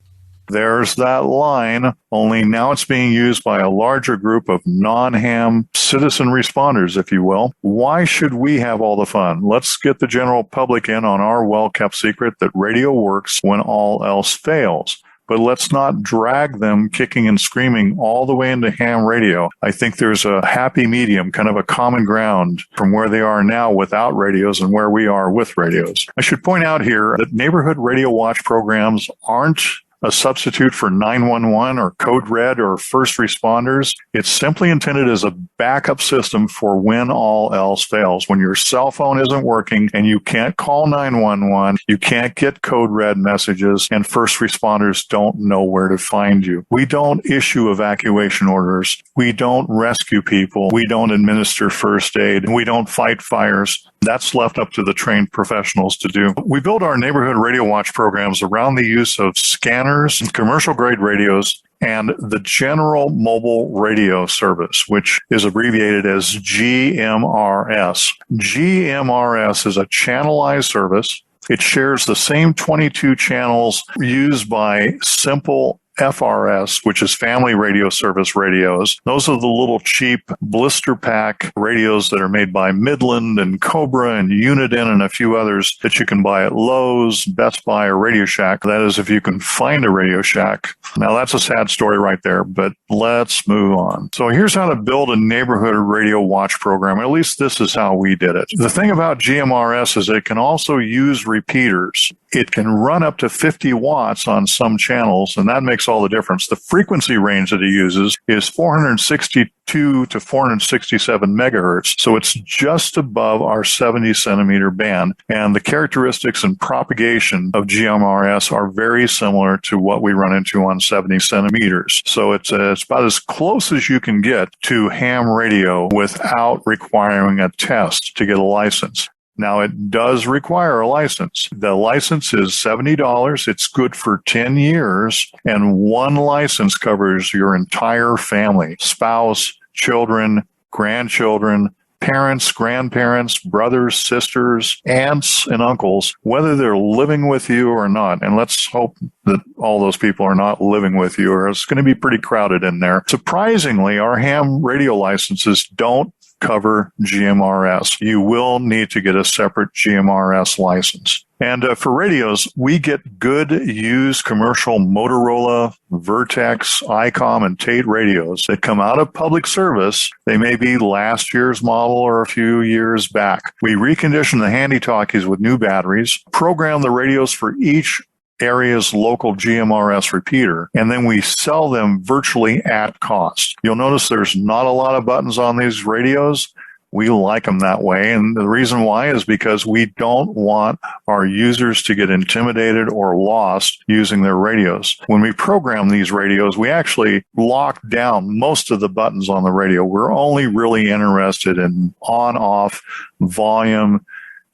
There's that line, only now it's being used by a larger group of non-ham citizen responders, if you will. Why should we have all the fun? Let's get the general public in on our well-kept secret that radio works when all else fails. But let's not drag them kicking and screaming all the way into ham radio. I think there's a happy medium, kind of a common ground from where they are now without radios and where we are with radios. I should point out here that neighborhood radio watch programs aren't a substitute for 911 or Code Red or first responders. It's simply intended as a backup system for when all else fails. When your cell phone isn't working and you can't call 911, you can't get Code Red messages, and first responders don't know where to find you. We don't issue evacuation orders. We don't rescue people. We don't administer first aid. We don't fight fires. That's left up to the trained professionals to do. We build our neighborhood radio watch programs around the use of scanners, commercial-grade radios, and the General Mobile Radio Service, which is abbreviated as GMRS. GMRS is a channelized service. It shares the same 22 channels used by simple FRS, which is Family Radio Service radios. Those are the little cheap blister pack radios that are made by Midland and Cobra and Uniden and a few others that you can buy at Lowe's, Best Buy, or Radio Shack. That is, if you can find a Radio Shack. Now, that's a sad story right there, but let's move on. So here's how to build a neighborhood radio watch program. At least this is how we did it. The thing about GMRS is it can also use repeaters. It can run up to 50 watts on some channels, and that makes all the difference. The frequency range that it uses is 462 to 467 megahertz, so it's just above our 70 centimeter band. And the characteristics and propagation of GMRS are very similar to what we run into on 70 centimeters. So it's about as close as you can get to ham radio without requiring a test to get a license. Now, it does require a license. The license is $70. It's good for 10 years, and one license covers your entire family, spouse, children, grandchildren, parents, grandparents, brothers, sisters, aunts, and uncles, whether they're living with you or not. And let's hope that all those people are not living with you, or it's going to be pretty crowded in there. Surprisingly, our ham radio licenses don't cover GMRS. You will need to get a separate GMRS license. And for radios, we get good used commercial Motorola, Vertex, ICOM, and Tate radios that come out of public service. They may be last year's model or a few years back. We recondition the handy-talkies with new batteries, program the radios for each area's local GMRS repeater, and then we sell them virtually at cost. You'll notice there's not a lot of buttons on these radios. We like them that way, and the reason why is because we don't want our users to get intimidated or lost using their radios. When we program these radios, we actually lock down most of the buttons on the radio. We're only really interested in on-off, volume,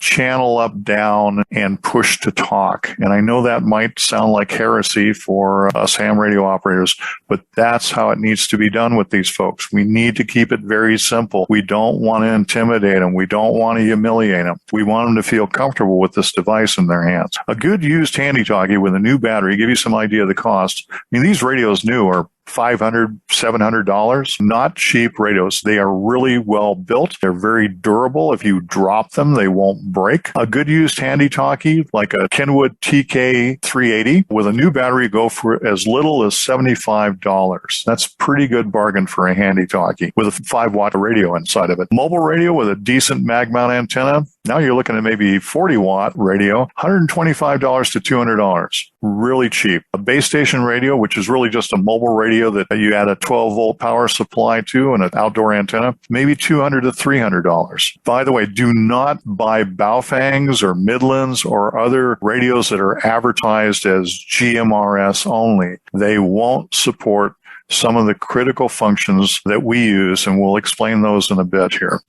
channel up, down, and push to talk. And I know that might sound like heresy for us ham radio operators, but that's how it needs to be done with these folks. We need to keep it very simple. We don't want to intimidate them. We don't want to humiliate them. We want them to feel comfortable with this device in their hands. A good used handy-talkie with a new battery, give you some idea of the cost. I mean, these radios new are $500, $700, not cheap radios. They are really well built. They're very durable. If you drop them, they won't break. A good used handy-talkie, like a Kenwood TK380, with a new battery, go for as little as $75. That's a pretty good bargain for a handy-talkie with a 5-watt radio inside of it. Mobile radio with a decent mag mount antenna, now you're looking at maybe 40-watt radio, $125 to $200. Really cheap. A base station radio, which is really just a mobile radio that you add a 12-volt power supply to and an outdoor antenna, maybe $200 to $300. By the way, do not buy Baofangs or Midlands or other radios that are advertised as GMRS only. They won't support some of the critical functions that we use, and we'll explain those in a bit here.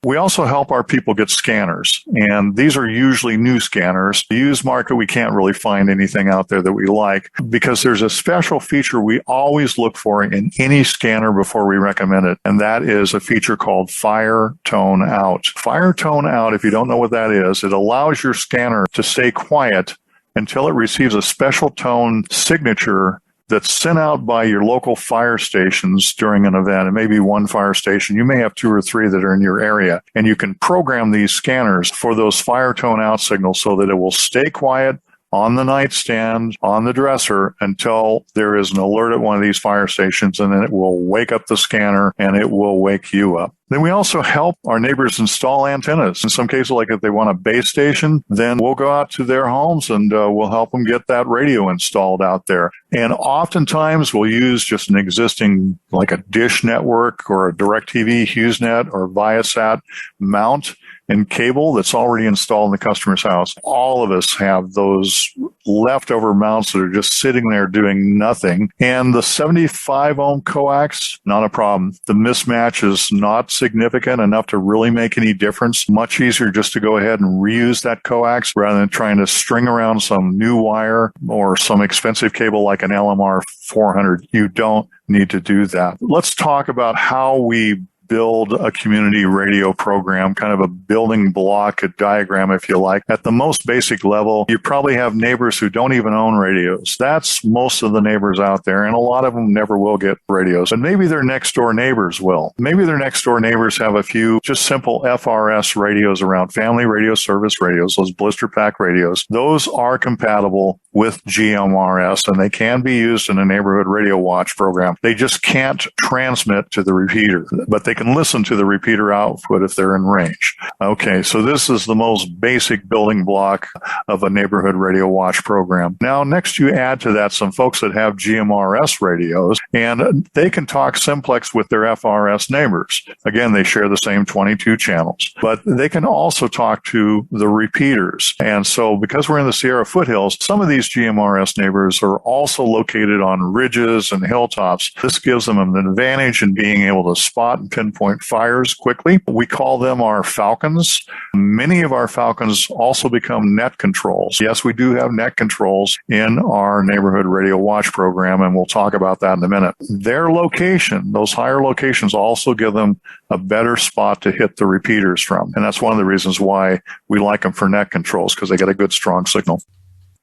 We also help our people get scanners, and these are usually new scanners. The used market, we can't really find anything out there that we like because there's a special feature we always look for in any scanner before we recommend it, and that is a feature called Fire Tone Out. Fire Tone Out, if you don't know what that is, it allows your scanner to stay quiet until it receives a special tone signature that's sent out by your local fire stations during an event. It may be one fire station. You may have 2 or 3 that are in your area, and you can program these scanners for those fire tone out signals so that it will stay quiet on the nightstand, on the dresser, until there is an alert at one of these fire stations, and then it will wake up the scanner and it will wake you up. Then we also help our neighbors install antennas. In some cases, like if they want a base station, then we'll go out to their homes and we'll help them get that radio installed out there. And oftentimes we'll use just an existing, like a Dish Network or a DirecTV HughesNet or Viasat mount and cable that's already installed in the customer's house. All of us have those leftover mounts that are just sitting there doing nothing. And the 75 ohm coax, not a problem. The mismatch is not significant enough to really make any difference. Much easier just to go ahead and reuse that coax rather than trying to string around some new wire or some expensive cable like an LMR 400. You don't need to do that. Let's talk about how we build a community radio program, kind of a building block, a diagram, if you like. At the most basic level, you probably have neighbors who don't even own radios. That's most of the neighbors out there, and a lot of them never will get radios. And maybe their next door neighbors will. Maybe their next door neighbors have a few just simple FRS radios around, family radio service radios, those blister pack radios. Those are compatible with GMRS, and they can be used in a neighborhood radio watch program. They just can't transmit to the repeater, but they can listen to the repeater output if they're in range. Okay, so this is the most basic building block of a neighborhood radio watch program. Now, next you add to that some folks that have GMRS radios, and they can talk simplex with their FRS neighbors. Again, they share the same 22 channels, but they can also talk to the repeaters. And so because we're in the Sierra foothills, some of these GMRS neighbors are also located on ridges and hilltops. This gives them an advantage in being able to spot and pinpoint fires quickly. We call them our falcons. Many of our falcons also become net controls. Yes, we do have net controls in our neighborhood radio watch program, and we'll talk about that in a minute. Their location, those higher locations, also give them a better spot to hit the repeaters from. And that's one of the reasons why we like them for net controls, because they get a good, strong signal.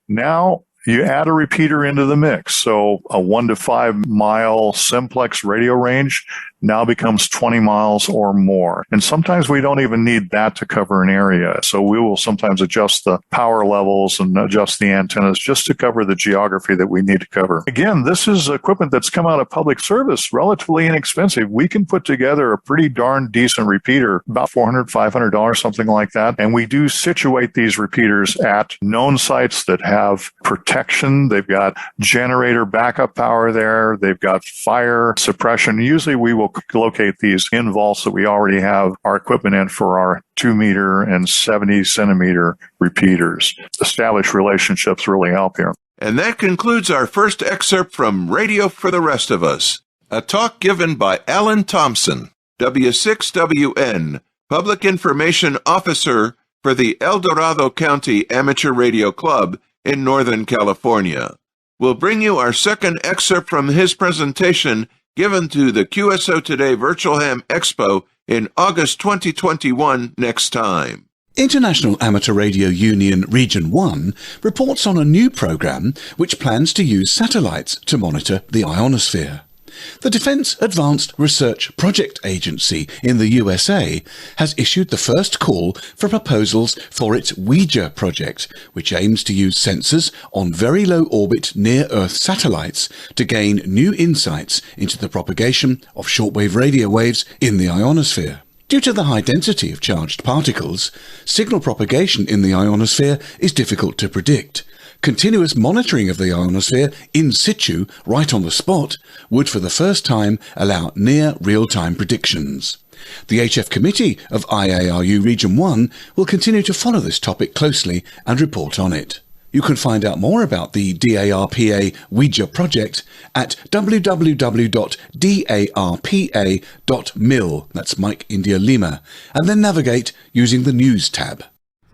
Now, you add a repeater into the mix. So a 1 to 5 mile simplex radio range now becomes 20 miles or more. And sometimes we don't even need that to cover an area. So we will sometimes adjust the power levels and adjust the antennas just to cover the geography that we need to cover. Again, this is equipment that's come out of public service, relatively inexpensive. We can put together a pretty darn decent repeater, about $400, $500, something like that. And we do situate these repeaters at known sites that have protection. They've got generator backup power there. They've got fire suppression. Usually we will locate these in vaults that we already have our equipment in for our 2-meter and 70-centimeter repeaters. Established relationships really help here. And that concludes our first excerpt from Radio for the Rest of Us, a talk given by Alan Thompson, W6WN, Public Information Officer for the El Dorado County Amateur Radio Club in Northern California. We'll bring you our second excerpt from his presentation given to the QSO Today Virtual Ham Expo in August 2021 next time. International Amateur Radio Union Region 1 reports on a new program which plans to use satellites to monitor the ionosphere. The Defense Advanced Research Project Agency in the USA has issued the first call for proposals for its Ouija project, which aims to use sensors on very low orbit near-Earth satellites to gain new insights into the propagation of shortwave radio waves in the ionosphere. Due to the high density of charged particles, signal propagation in the ionosphere is difficult to predict. Continuous monitoring of the ionosphere in situ, right on the spot, would for the first time allow near real-time predictions. The HF Committee of IARU Region 1 will continue to follow this topic closely and report on it. You can find out more about the DARPA Ouija project at www.darpa.mil, that's Mike India Lima, and then navigate using the News tab.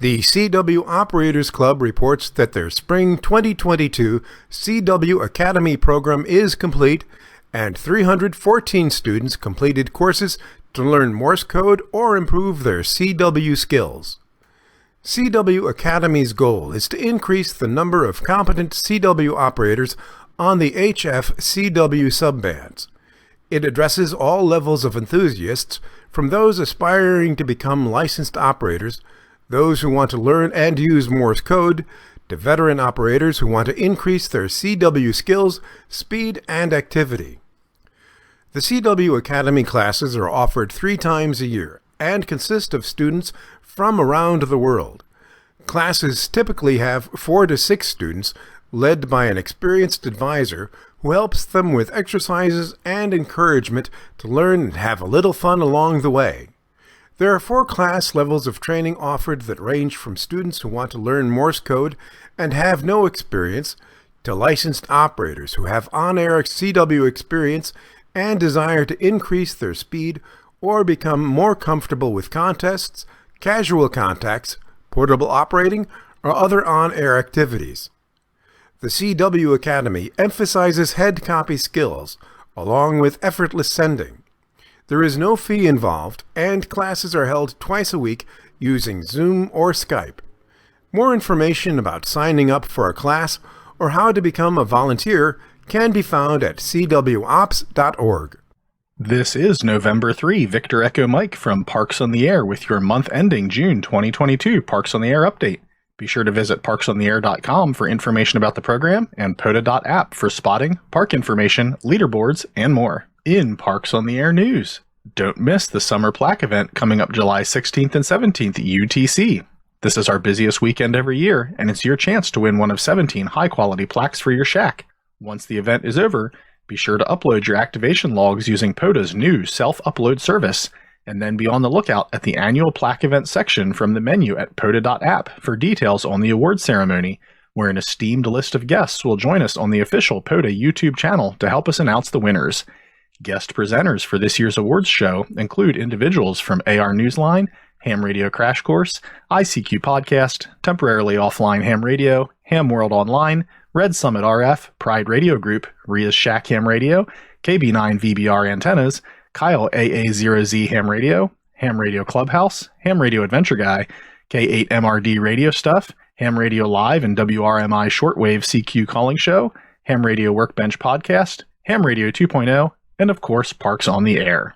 The CW Operators Club reports that their Spring 2022 CW Academy program is complete, and 314 students completed courses to learn Morse code or improve their CW skills. CW Academy's goal is to increase the number of competent CW operators on the HF CW subbands. It addresses all levels of enthusiasts, from those aspiring to become licensed operators, those who want to learn and use Morse code, to veteran operators who want to increase their CW skills, speed, and activity. The CW Academy classes are offered 3 times a year and consist of students from around the world. Classes typically have 4 to 6 students, led by an experienced advisor who helps them with exercises and encouragement to learn and have a little fun along the way. There are 4 class levels of training offered that range from students who want to learn Morse code and have no experience, to licensed operators who have on-air CW experience and desire to increase their speed or become more comfortable with contests, casual contacts, portable operating, or other on-air activities. The CW Academy emphasizes head copy skills, along with effortless sending. There is no fee involved, and classes are held twice a week using Zoom or Skype. More information about signing up for a class or how to become a volunteer can be found at cwops.org. This is November 3, Victor Echo Mike from Parks on the Air with your month ending June 2022 Parks on the Air update. Be sure to visit parksontheair.com for information about the program and POTA.app for spotting, park information, leaderboards, and more. In Parks on the Air news, don't miss the Summer Plaque event coming up July 16th and 17th at UTC. This is our busiest weekend every year, and it's your chance to win one of 17 high-quality plaques for your shack. Once the event is over, be sure to upload your activation logs using POTA's new self-upload service, and then be on the lookout at the annual plaque event section from the menu at POTA.app for details on the awards ceremony, where an esteemed list of guests will join us on the official POTA YouTube channel to help us announce the winners. Guest presenters for this year's awards show include individuals from AR Newsline, Ham Radio Crash Course, ICQ Podcast, Temporarily Offline Ham Radio, Ham World Online, Red Summit RF, Pride Radio Group, Ria's Shack Ham Radio, KB9 VBR Antennas, Kyle AA0Z Ham Radio Clubhouse, Ham Radio Adventure Guy, K8MRD Radio Stuff, Ham Radio Live and WRMI Shortwave CQ Calling Show, Ham Radio Workbench Podcast, Ham Radio 2.0, and of course Parks on the Air.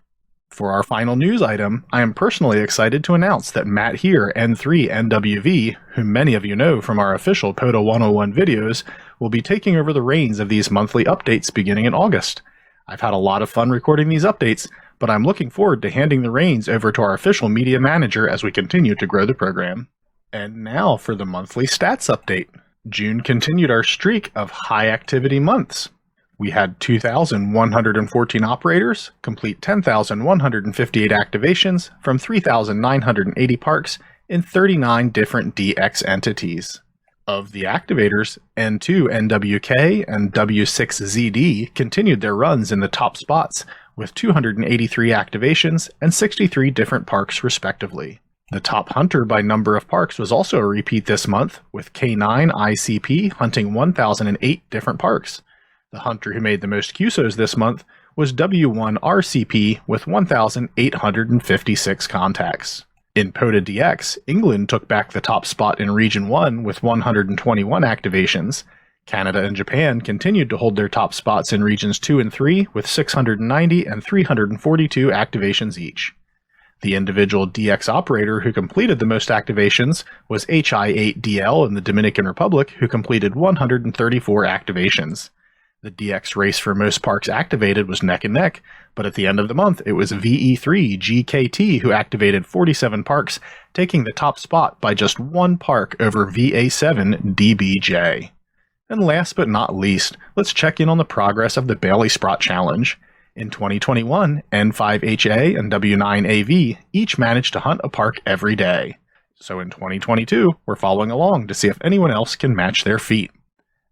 For our final news item, I am personally excited to announce that Matt here, N3NWV, whom many of you know from our official POTA 101 videos, will be taking over the reins of these monthly updates beginning in August. I've had a lot of fun recording these updates, but I'm looking forward to handing the reins over to our official media manager as we continue to grow the program. And now for the monthly stats update. June continued our streak of high activity months. We had 2,114 operators complete 10,158 activations from 3,980 parks in 39 different DX entities. Of the activators, N2NWK and W6ZD continued their runs in the top spots with 283 activations and 63 different parks respectively. The top hunter by number of parks was also a repeat this month, with K9ICP hunting 1,008 different parks. The hunter who made the most QSOs this month was W1RCP with 1,856 contacts. In POTA DX, England took back the top spot in Region 1 with 121 activations. Canada and Japan continued to hold their top spots in Regions 2 and 3 with 690 and 342 activations each. The individual DX operator who completed the most activations was HI8DL in the Dominican Republic, who completed 134 activations. The DX race for most parks activated was neck and neck, but at the end of the month it was VE3GKT who activated 47 parks, taking the top spot by just one park over VA7DBJ. And last but not least, let's check in on the progress of the Bailey Sprott Challenge. In 2021, N5HA and W9AV each managed to hunt a park every day. So in 2022, we're following along to see if anyone else can match their feat.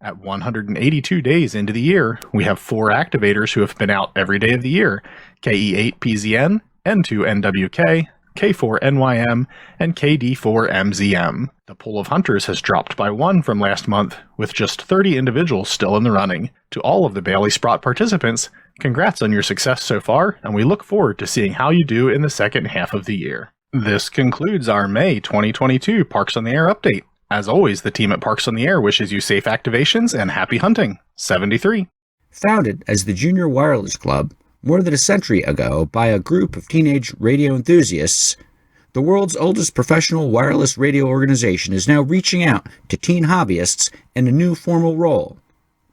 At 182 days into the year, we have 4 activators who have been out every day of the year: KE8PZN, N2NWK, K4NYM, and KD4MZM. The pool of hunters has dropped by 1 from last month, with just 30 individuals still in the running. To all of the Bailey Sprott participants, congrats on your success so far, and we look forward to seeing how you do in the second half of the year. This concludes our May 2022 Parks on the Air update. As always, the team at Parks on the Air wishes you safe activations and happy hunting. 73. Founded as the Junior Wireless Club more than a century ago by a group of teenage radio enthusiasts, the world's oldest professional wireless radio organization is now reaching out to teen hobbyists in a new formal role,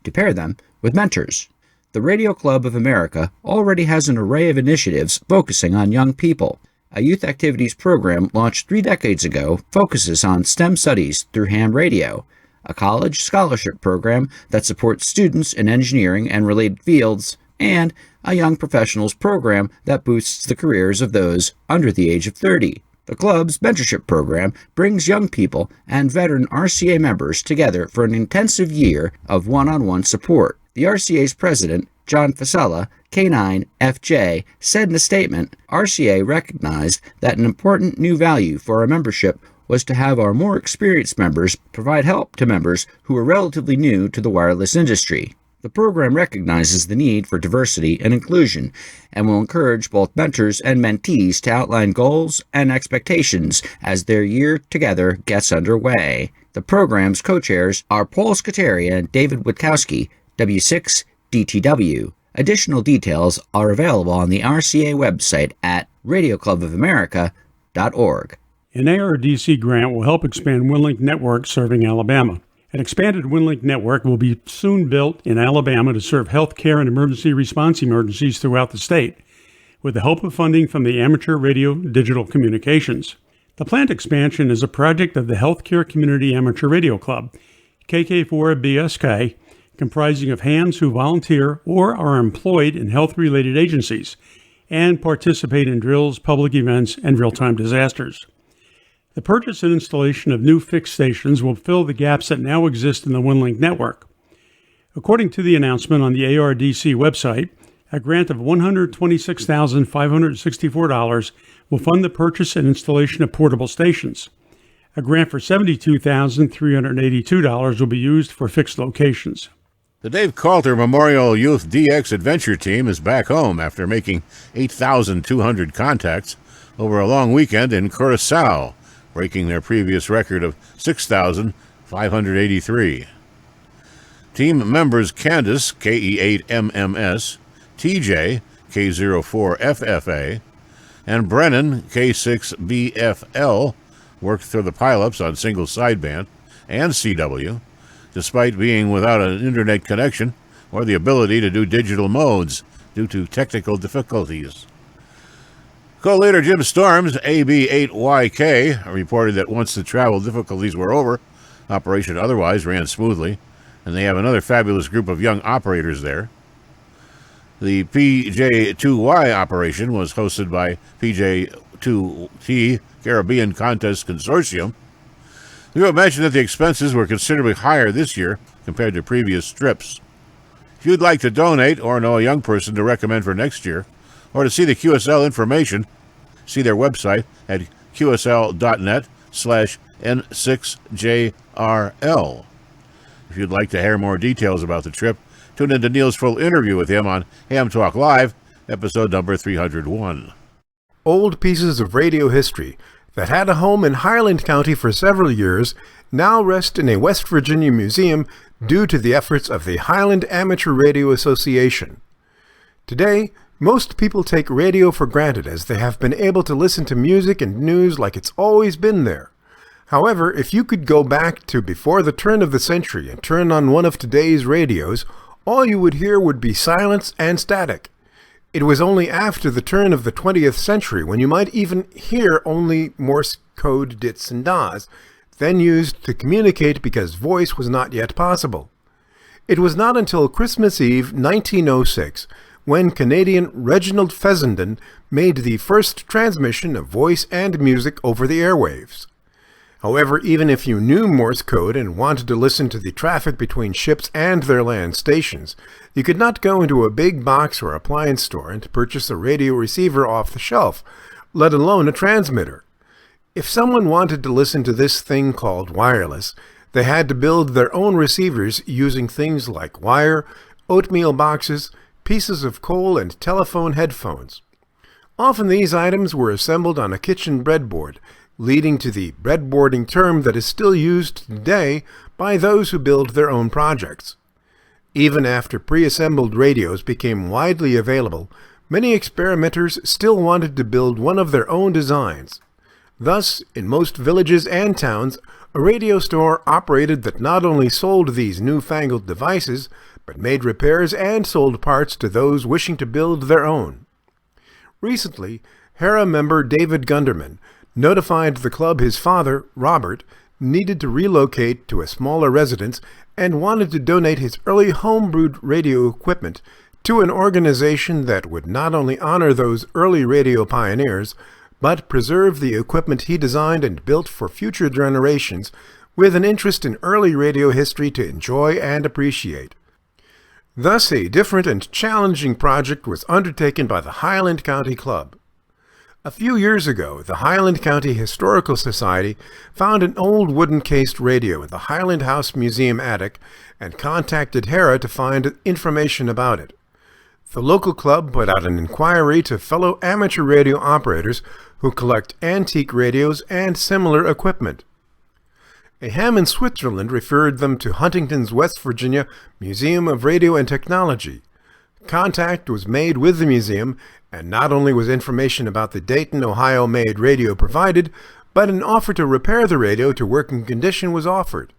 to pair them with mentors. The Radio Club of America already has an array of initiatives focusing on young people. A youth activities program launched 3 decades ago focuses on STEM studies through ham radio, a college scholarship program that supports students in engineering and related fields, and a young professionals program that boosts the careers of those under the age of 30. The club's mentorship program brings young people and veteran RCA members together for an intensive year of one-on-one support. The RCA's president, John Fasella, K9FJ, said in a statement, RCA recognized that an important new value for our membership was to have our more experienced members provide help to members who are relatively new to the wireless industry. The program recognizes the need for diversity and inclusion and will encourage both mentors and mentees to outline goals and expectations as their year together gets underway. The program's co-chairs are Paul Scateria and David Witkowski, W6DTW. Additional details are available on the RCA website at radioclubofamerica.org. An ARRDC grant will help expand WinLink network serving Alabama. An expanded WinLink network will be soon built in Alabama to serve health care and emergency response emergencies throughout the state, with the help of funding from the Amateur Radio Digital Communications. The planned expansion is a project of the Healthcare Community Amateur Radio Club, KK4BSK, comprising of hands who volunteer or are employed in health-related agencies and participate in drills, public events, and real-time disasters. The purchase and installation of new fixed stations will fill the gaps that now exist in the WinLink network. According to the announcement on the ARRDC website, a grant of $126,564 will fund the purchase and installation of portable stations. A grant for $72,382 will be used for fixed locations. The Dave Calter Memorial Youth DX Adventure Team is back home after making 8,200 contacts over a long weekend in Curacao, breaking their previous record of 6,583. Team members Candace, KE8MMS, TJ, K04FFA, and Brennan, K6BFL, worked through the pileups on single sideband and CW, despite being without an internet connection or the ability to do digital modes due to technical difficulties. Co-leader Jim Storms, AB8YK, reported that once the travel difficulties were over, operation otherwise ran smoothly, and they have another fabulous group of young operators there. The PJ2Y operation was hosted by PJ2T Caribbean Contest Consortium. We will mention that the expenses were considerably higher this year compared to previous trips. If you'd like to donate or know a young person to recommend for next year, or to see the QSL information, see their website at qsl.net/N6JRL. If you'd like to hear more details about the trip, tune into Neil's full interview with him on Ham Talk Live, episode number 301. Old pieces of radio history that had a home in Highland County for several years now rest in a West Virginia museum due to the efforts of the Highland Amateur Radio Association. Today, most people take radio for granted as they have been able to listen to music and news like it's always been there. However, if you could go back to before the turn of the century and turn on one of today's radios, all you would hear would be silence and static. It was only after the turn of the 20th century when you might even hear only Morse code dits and das, then used to communicate because voice was not yet possible. It was not until Christmas Eve 1906 when Canadian Reginald Fessenden made the first transmission of voice and music over the airwaves. However, even if you knew Morse code and wanted to listen to the traffic between ships and their land stations, you could not go into a big box or appliance store and purchase a radio receiver off the shelf, let alone a transmitter. If someone wanted to listen to this thing called wireless, they had to build their own receivers using things like wire, oatmeal boxes, pieces of coal, and telephone headphones. Often these items were assembled on a kitchen breadboard, leading to the breadboarding term that is still used today by those who build their own projects. Even after pre-assembled radios became widely available, many experimenters still wanted to build one of their own designs. Thus, in most villages and towns, a radio store operated that not only sold these newfangled devices, but made repairs and sold parts to those wishing to build their own. Recently, HERA member David Gunderman notified the club his father, Robert, needed to relocate to a smaller residence and wanted to donate his early homebrewed radio equipment to an organization that would not only honor those early radio pioneers, but preserve the equipment he designed and built for future generations with an interest in early radio history to enjoy and appreciate. Thus, a different and challenging project was undertaken by the Highland County Club. A few years ago, the Highland County Historical Society found an old wooden-cased radio in the Highland House Museum attic and contacted HERA to find information about it. The local club put out an inquiry to fellow amateur radio operators who collect antique radios and similar equipment. A ham in Switzerland referred them to Huntington's West Virginia Museum of Radio and Technology. Contact was made with the museum, and not only was information about the Dayton, Ohio-made radio provided, but an offer to repair the radio to working condition was offered.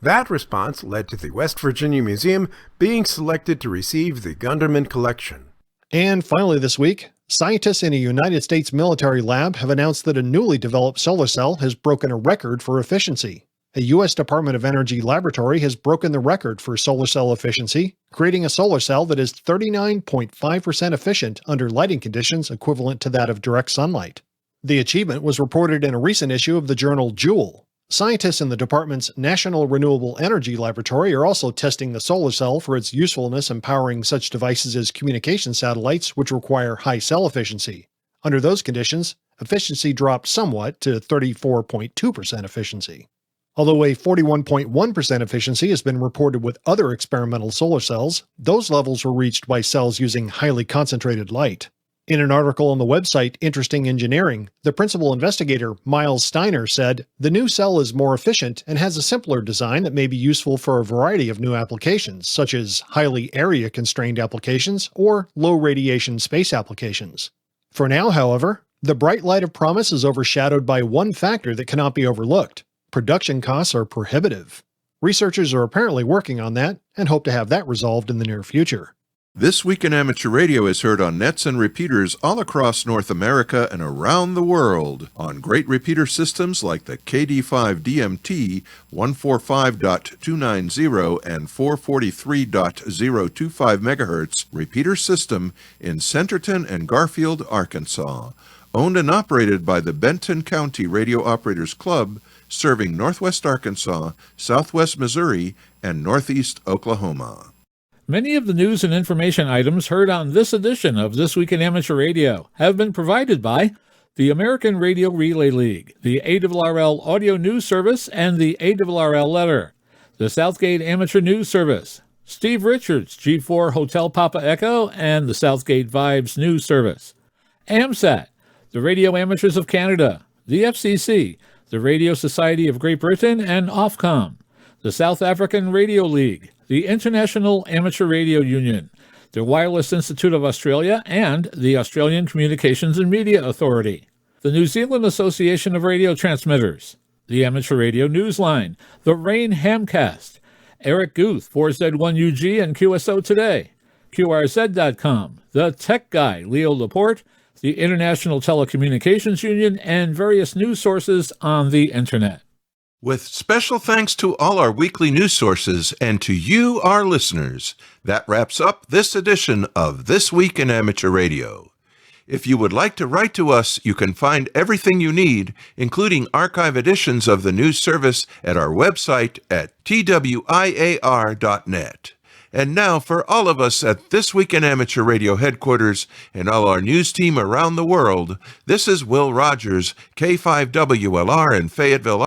That response led to the West Virginia Museum being selected to receive the Gunderman collection. And finally this week, scientists in a United States military lab have announced that a newly developed solar cell has broken a record for efficiency. A U.S. Department of Energy laboratory has broken the record for solar cell efficiency, creating a solar cell that is 39.5% efficient under lighting conditions equivalent to that of direct sunlight. The achievement was reported in a recent issue of the journal Joule. Scientists in the department's National Renewable Energy Laboratory are also testing the solar cell for its usefulness in powering such devices as communication satellites, which require high cell efficiency. Under those conditions, efficiency dropped somewhat to 34.2% efficiency. Although a 41.1% efficiency has been reported with other experimental solar cells, those levels were reached by cells using highly concentrated light. In an article on the website Interesting Engineering, the principal investigator, Miles Steiner, said, "The new cell is more efficient and has a simpler design that may be useful for a variety of new applications, such as highly area-constrained applications or low-radiation space applications." For now, however, the bright light of promise is overshadowed by one factor that cannot be overlooked. Production costs are prohibitive. Researchers are apparently working on that and hope to have that resolved in the near future. This Week in Amateur Radio is heard on nets and repeaters all across North America and around the world on great repeater systems like the KD5 DMT 145.290 and 443.025 MHz repeater system in Centerton and Garfield, Arkansas. Owned and operated by the Benton County Radio Operators Club, serving Northwest Arkansas, Southwest Missouri, and Northeast Oklahoma. Many of the news and information items heard on this edition of This Week in Amateur Radio have been provided by the American Radio Relay League, the ARRL Audio News Service, and the ARRL Letter, the Southgate Amateur News Service, Steve Richards, G4 Hotel Papa Echo, and the Southgate Vibes News Service, AMSAT, the Radio Amateurs of Canada, the FCC, the Radio Society of Great Britain, and Ofcom, the South African Radio League, the International Amateur Radio Union, the Wireless Institute of Australia, and the Australian Communications and Media Authority, the New Zealand Association of Radio Transmitters, the Amateur Radio Newsline, the Rain Hamcast, Eric Guth, 4Z1UG and QSO Today, QRZ.com, the Tech Guy, Leo Laporte, the International Telecommunications Union, and various news sources on the Internet. With special thanks to all our weekly news sources and to you, our listeners, that wraps up this edition of This Week in Amateur Radio. If you would like to write to us, you can find everything you need, including archive editions of the news service, at our website at twiar.net. And now, for all of us at This Week in Amateur Radio headquarters and all our news team around the world, this is Will Rogers, K5WLR in Fayetteville,